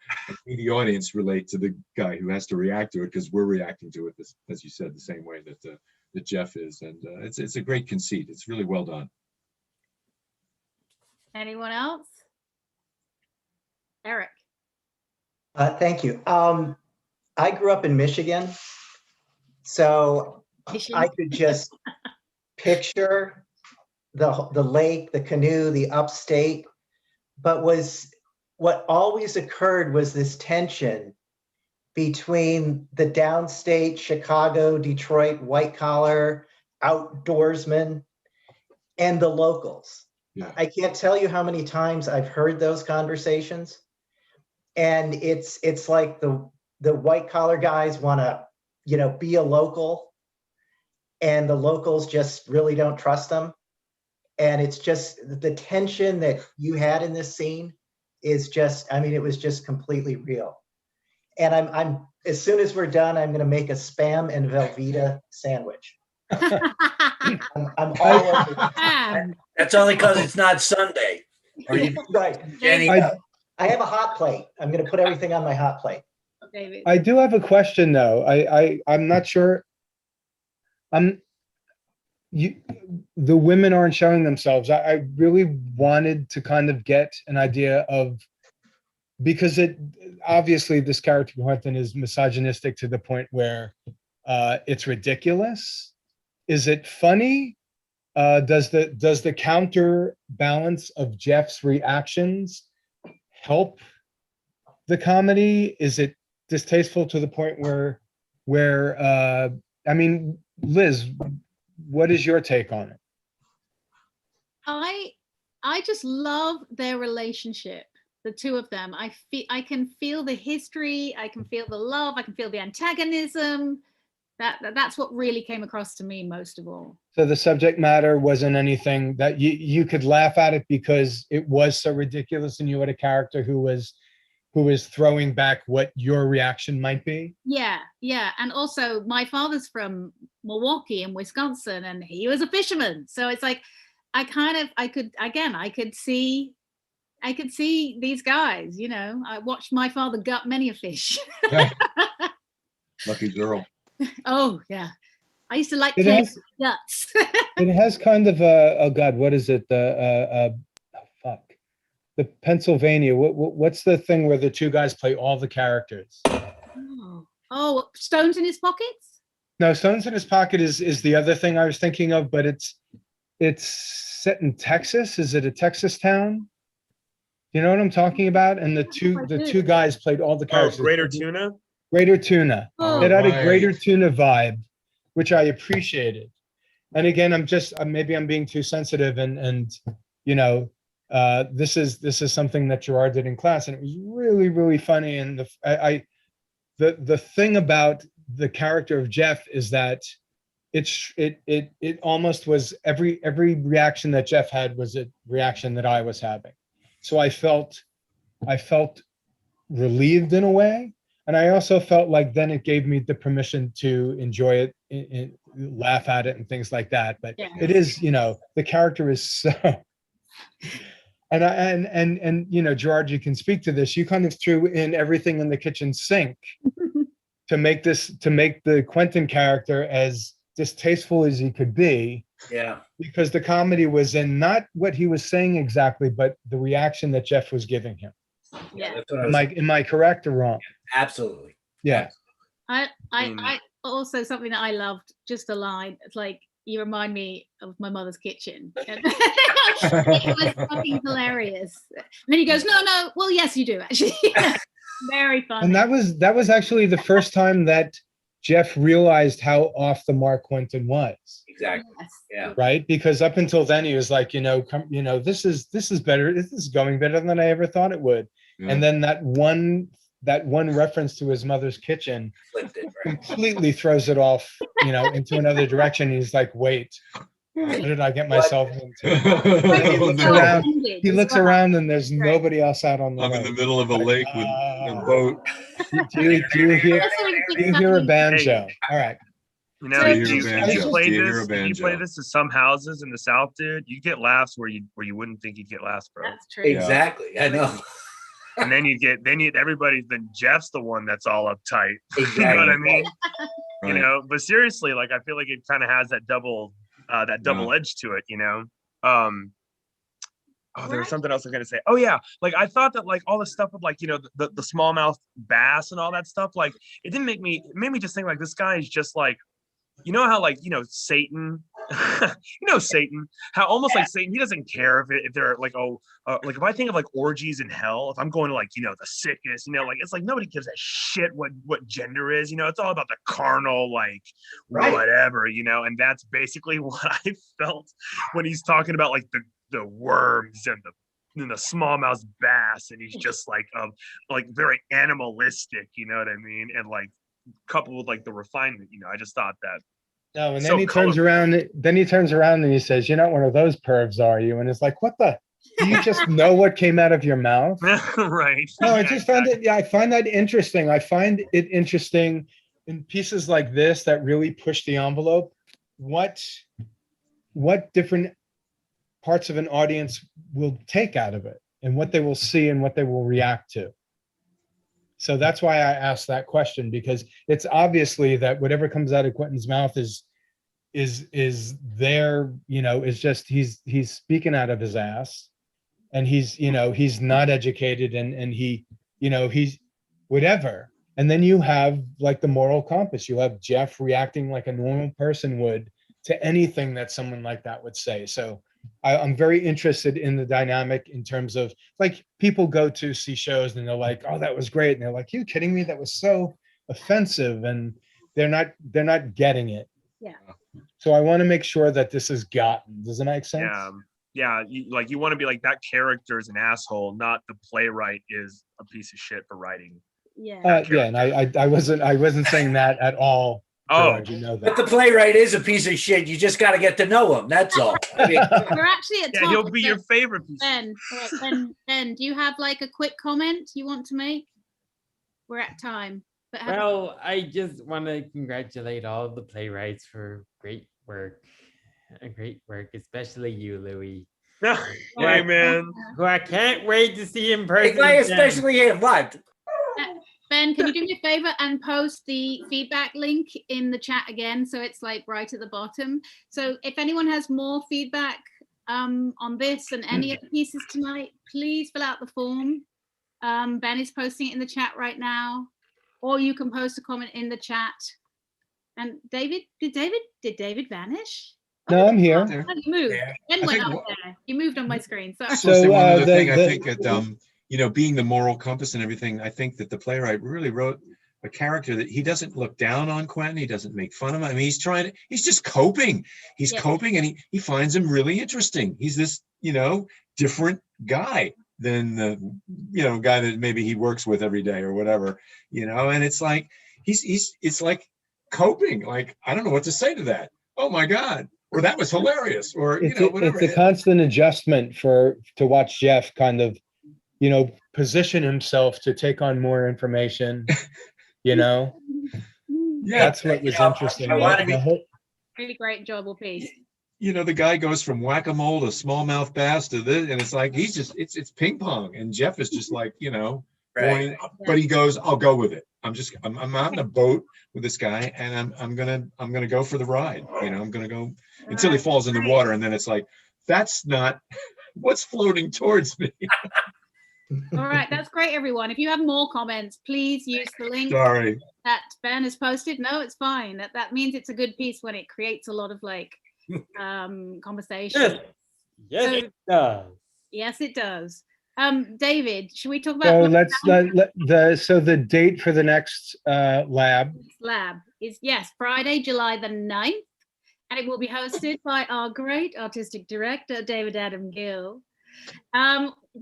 we, the audience, relate to the guy who has to react to it because we're reacting to it, as you said, the same way that Jeff is. And it's a great conceit. It's really well done. Anyone else? Eric. Thank you. I grew up in Michigan, so I could just picture the lake, the canoe, the upstate. But what always occurred was this tension between the downstate, Chicago, Detroit, white collar, outdoorsmen, and the locals. Yeah. I can't tell you how many times I've heard those conversations. And it's like the white collar guys want to, be a local, and the locals just really don't trust them. And it's just the tension that you had in this scene is just, it was just completely real. And I'm as soon as we're done, I'm going to make a Spam and Velveeta sandwich. I'm all over it. That's only because it's not Sunday. Right. Jenny. I have a hot plate. I'm going to put everything on my hot plate. I do have a question though. I'm not sure. The women aren't showing themselves. I really wanted to kind of get an idea of, because obviously this character Quentin is misogynistic to the point where it's ridiculous. Is it funny? Does the counterbalance of Jeff's reactions help the comedy? Is it distasteful to the point where Liz, what is your take on it? I just love their relationship, the two of them. I can feel the history, I can feel the love, I can feel the antagonism. That's what really came across to me most of all. So the subject matter wasn't anything that you could laugh at it because it was so ridiculous, and you had a character who was throwing back what your reaction might be. Yeah. And also my father's from Milwaukee in Wisconsin, and he was a fisherman. So it's like, I could see these guys, you know. I watched my father gut many a fish. Lucky girl. Oh yeah. I used to like It playing has- guts. It has kind of oh God, what is it? The Pennsylvania. What's the thing where the two guys play all the characters? Oh, Stones in His Pockets? No, Stones in His Pocket is the other thing I was thinking of, but it's set in Texas. Is it a Texas town? You know what I'm talking about? And the two guys played all the characters. Greater Tuna. Greater Tuna. Oh, It had a right. Greater Tuna vibe, which I appreciated. And again, maybe I'm being too sensitive, and you know, this is something that Gerard did in class, and it was really, really funny. And the thing about the character of Jeff is that it almost was every reaction that Jeff had was a reaction that I was having. So I felt relieved in a way. And I also felt like then it gave me the permission to enjoy it, laugh at it and things like that. But it is, you know, the character is so, and you know, Gerard, you can speak to this. You kind of threw in everything in the kitchen sink to make the Quentin character as distasteful as he could be. Yeah. Because the comedy was in not what he was saying exactly, but the reaction that Jeff was giving him. Yeah. That's what I was Am I correct or wrong? Absolutely. Yeah. I also, something that I loved, just a line. It's like, you remind me of my mother's kitchen. And it was fucking hilarious. And then he goes, no, well, yes, you do actually. Very funny. And that was actually the first time that Jeff realized how off the mark Quentin was. Exactly. Yes. Yeah. Right? Because up until then he was like, this is better. This is going better than I ever thought it would. Yeah. And then that one reference to his mother's kitchen Flipped it, right? completely throws it off, into another direction. He's like, wait, what did I get myself into? He looks around and there's nobody else out on the I'm lake. in the middle of a lake with a boat. Do you hear a banjo? All right. You know, Do if you hear you a banjo? play Do you hear a this, if you play banjo? this to some houses in the South, dude, you get laughs where you wouldn't think you'd get laughs, bro. That's true. Exactly. I know. And then then Jeff's the one that's all uptight. Exactly. You know what I mean? Right. You know, but seriously, like, I feel like it kind of has that double edge to it, you know? There was something else I was gonna say. Oh yeah, like I thought that like all the stuff with like, the smallmouth bass and all that stuff, like it made me just think like this guy is just like, how like, Satan, Satan, how almost like Satan, he doesn't care if they're like, like if I think of like orgies in hell, if I'm going to like, the sickest, like it's like nobody gives a shit what gender is, it's all about the carnal, like whatever, and that's basically what I felt when he's talking about like the worms and the smallmouth bass, and he's just like very animalistic, you know what I mean? And like coupled with like the refinement, I just thought that. No, and so then he turns around. Then he turns around and he says, "You're not one of those pervs, are you?" And it's like, what the? Do you just know what came out of your mouth? Right. No, I just found it. Yeah, I find that interesting. I find it interesting in pieces like this that really push the envelope. What different parts of an audience will take out of it, and what they will see and what they will react to. So that's why I asked that question, because it's obviously that whatever comes out of Quentin's mouth is there, is just he's speaking out of his ass, and he's not educated, and he's whatever. And then you have like the moral compass. You have Jeff reacting like a normal person would to anything that someone like that would say. So I'm very interested in the dynamic in terms of like people go to see shows and they're like, oh, that was great. And they're like, you kidding me? That was so offensive. And they're not getting it. Yeah. So I want to make sure that this is gotten. Does it make sense? Yeah. yeah, you want to be like, that character is an asshole, not the playwright is a piece of shit for writing. Yeah. Yeah, and I wasn't saying that at all. Gerard, you know But that. the playwright is a piece of shit. You just got to get to know him. That's all. I mean, We're actually at Yeah, top. he'll be your favorite piece. Ben, all right, Ben, do you have like a quick comment you want to make? We're at time. But Well, I just want to congratulate all the playwrights for great work, especially you, Louis. Hey, man. Who I can't wait to see in person. Why again. especially him? What? Ben, can you do me a favor and post the feedback link in the chat again, so it's like right at the bottom? So if anyone has more feedback on this and any of the pieces tonight, please fill out the form. Ben is posting it in the chat right now, or you can post a comment in the chat. And David, did David vanish? No, I'm here. Oh, you moved. Ben I went think up there. You moved on my screen. Sorry. So one other thing, I think that you know, being the moral compass and everything, I think that the playwright really wrote a character that he doesn't look down on Quentin. He doesn't make fun of him. I mean, he's just coping. He's coping, and he finds him really interesting. He's this, you know, different guy than the, you know, guy that maybe he works with every day or whatever, you know, and it's like, it's like coping. Like, I don't know what to say to that. Oh my God. Or that was hilarious. Or, you know, whatever. It's a constant adjustment to watch Jeff kind of, you know, position himself to take on more information, you know. Yeah, that's what was interesting. Really great, enjoyable piece. You know, the guy goes from whack-a-mole to smallmouth bass to this, and it's like it's ping pong, and Jeff is just like, you know, going, but he goes, I'll go with it. I'm out in a boat with this guy, and I'm gonna go for the ride. You know, I'm gonna go until he falls in the water, and then it's like, that's not what's floating towards me. All right, that's great, everyone. If you have more comments, please use the link Sorry. that Ben has posted. No, it's fine. That means it's a good piece when it creates a lot of like conversation. Yes, it does. Yes, it does. David, should we talk So about so the date for the next lab is Friday, July the 9th, and it will be hosted by our great artistic director, David Adam Gill.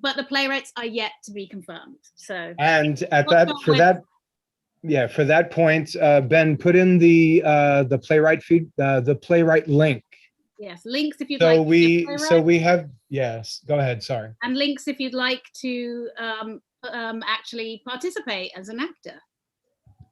But the playwrights are yet to be confirmed. So and for that point, Ben, put in the playwright feed, the playwright link. Yes, links if you'd So like. We have, yes, go ahead, sorry. And links if you'd like to actually participate as an actor.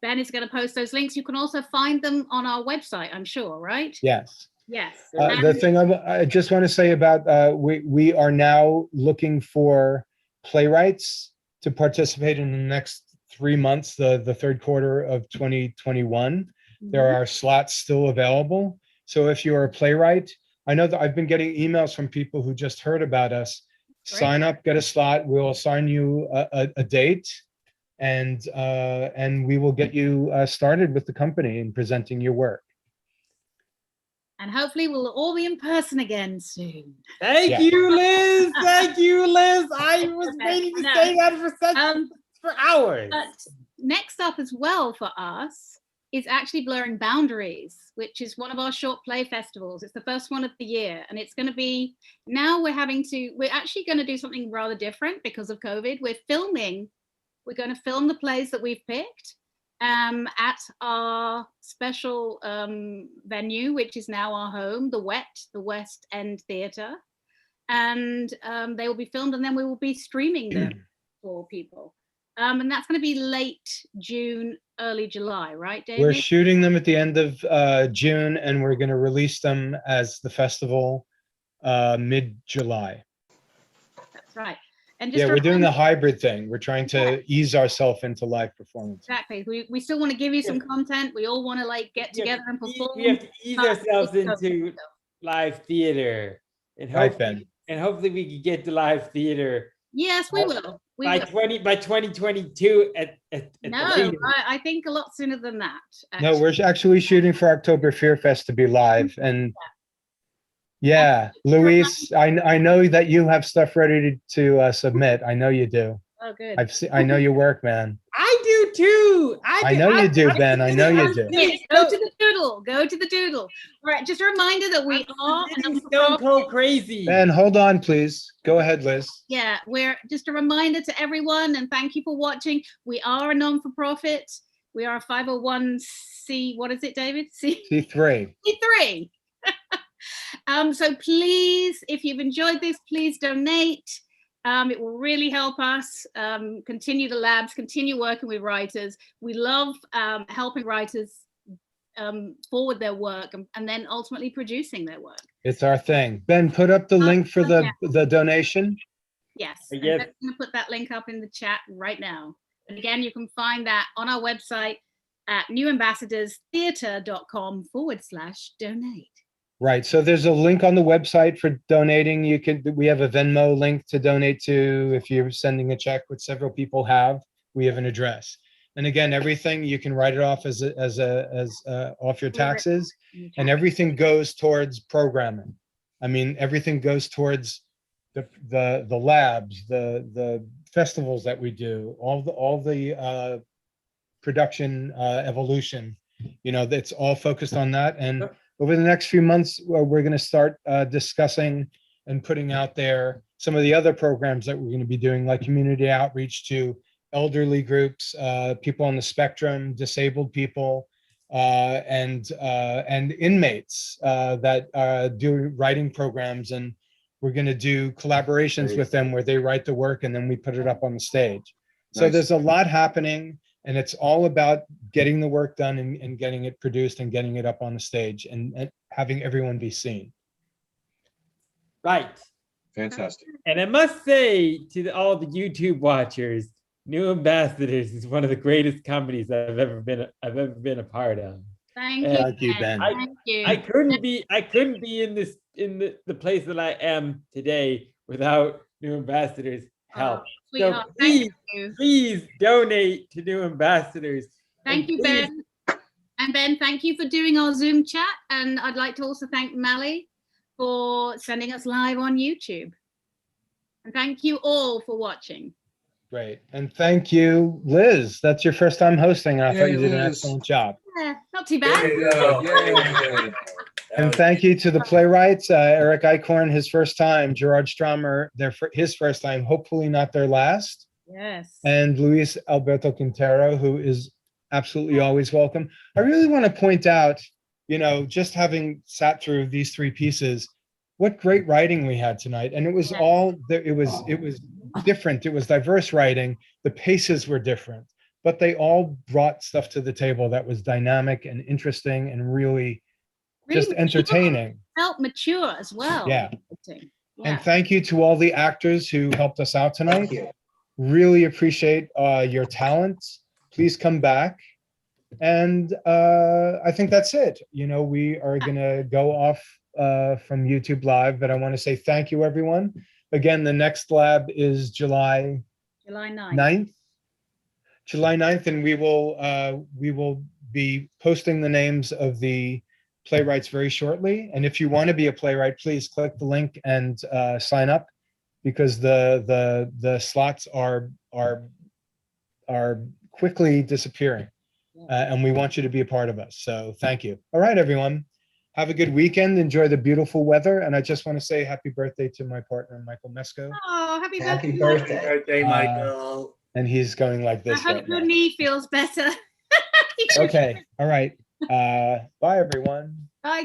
Ben is going to post those links. You can also find them on our website, I'm sure, right? Yes. Yes. The thing I just want to say about we are now looking for playwrights to participate in the next 3 months, the third quarter of 2021. There are slots still available. So if you're a playwright, I know that I've been getting emails from people who just heard about us. Great. Sign up, get a slot. We'll assign you a date, and we will get you started with the company and presenting your work. And hopefully we'll all be in person again soon. Thank you, Liz. Thank you, Liz. I was waiting to say that for hours. But next up as well for us is actually Blurring Boundaries, which is one of our short play festivals. It's the first one of the year, and it's going to be, now we're actually going to do something rather different because of COVID. We're going to film the plays that we've picked at our special venue, which is now our home, the West End Theatre. And they will be filmed, and then we will be streaming them for people. And that's going to be late June, early July, right, David? We're shooting them at the end of June, and we're going to release them as the festival mid-July. That's right. And we're doing the hybrid thing. We're trying to ease ourselves into live performance. Exactly. We still want to give you some content. We all want to like get together and perform. We have to ease ourselves into live theater, and hopefully we can get to live theater. Yes, we will. By 2022 at no, I think a lot sooner than that. Actually. No, we're actually shooting for October Fear Fest to be live, and Luis, I know that you have stuff ready to submit. I know you do. Oh, good. I know your work, man. I do too. I know you do, Ben. I know you do. Go to the doodle. Go to the doodle. All right, just a reminder that we are Stone Cold Crazy. Ben, hold on, please. Go ahead, Liz. Yeah, we're just a reminder to everyone, and thank you for watching. We are a non-for-profit. We are a 501c. What is it, David? C3. C3. So please, if you've enjoyed this, please donate. It will really help us continue the labs, continue working with writers. We love helping writers forward their work and then ultimately producing their work. It's our thing. Ben, put up the link for the donation. Yes, Yes. I'm going to put that link up in the chat right now. And again, you can find that on our website at newambassadorstheatre.com/donate. Right. So there's a link on the website for donating. We have a Venmo link to donate to if you're sending a check, which several people have. We have an address. And again, everything you can write it off as off your taxes, and everything goes towards programming. I mean, everything goes towards the labs, the festivals that we do, all the production evolution. You know, that's all focused on that. And over the next few months, we're going to start discussing and putting out there some of the other programs that we're going to be doing, like community outreach to elderly groups, people on the spectrum, disabled people, and inmates that do writing programs. And we're going to do collaborations with them where they write the work and then we put it up on the stage. So there's a lot happening. And it's all about getting the work done and getting it produced and getting it up on the stage and having everyone be seen. Right. Fantastic. And I must say to all the YouTube watchers, New Ambassadors is one of the greatest companies I've ever been a part of. Thank you, Ben. Thank you. I couldn't be in the place that I am today without New Ambassadors' help. So please donate to New Ambassadors. Thank you, Ben. And Ben, thank you for doing our Zoom chat. And I'd like to also thank Mally for sending us live on YouTube. And thank you all for watching. Great. And thank you, Liz. That's your first time hosting. And I thought you did an excellent job. Yeah, not too bad. And thank you to the playwrights, Eric Eichhorn, his first time, Gerard Stroma, his first time, hopefully not their last. Yes. And Luis Alberto Quintero, who is absolutely always welcome. I really want to point out, you know, just having sat through these three pieces, what great writing we had tonight. And it was it was different. It was diverse writing. The paces were different, but they all brought stuff to the table that was dynamic and interesting and really just entertaining. Felt mature as well. Yeah. And thank you to all the actors who helped us out tonight. Really appreciate your talents. Please come back. And I think that's it. You know, we are going to go off from YouTube Live, but I want to say thank you, everyone. Again, the next lab is July 9th. July 9th, and we will be posting the names of the playwrights very shortly. And if you want to be a playwright, please click the link and sign up, because the slots are quickly disappearing, and we want you to be a part of us. So thank you. All right, everyone. Have a good weekend. Enjoy the beautiful weather. And I just want to say happy birthday to my partner, Michael Mesco. Oh, happy birthday. Happy birthday. Happy birthday, Michael. And he's going like this I hope right your now. knee feels better. Okay. All right. Bye, everyone.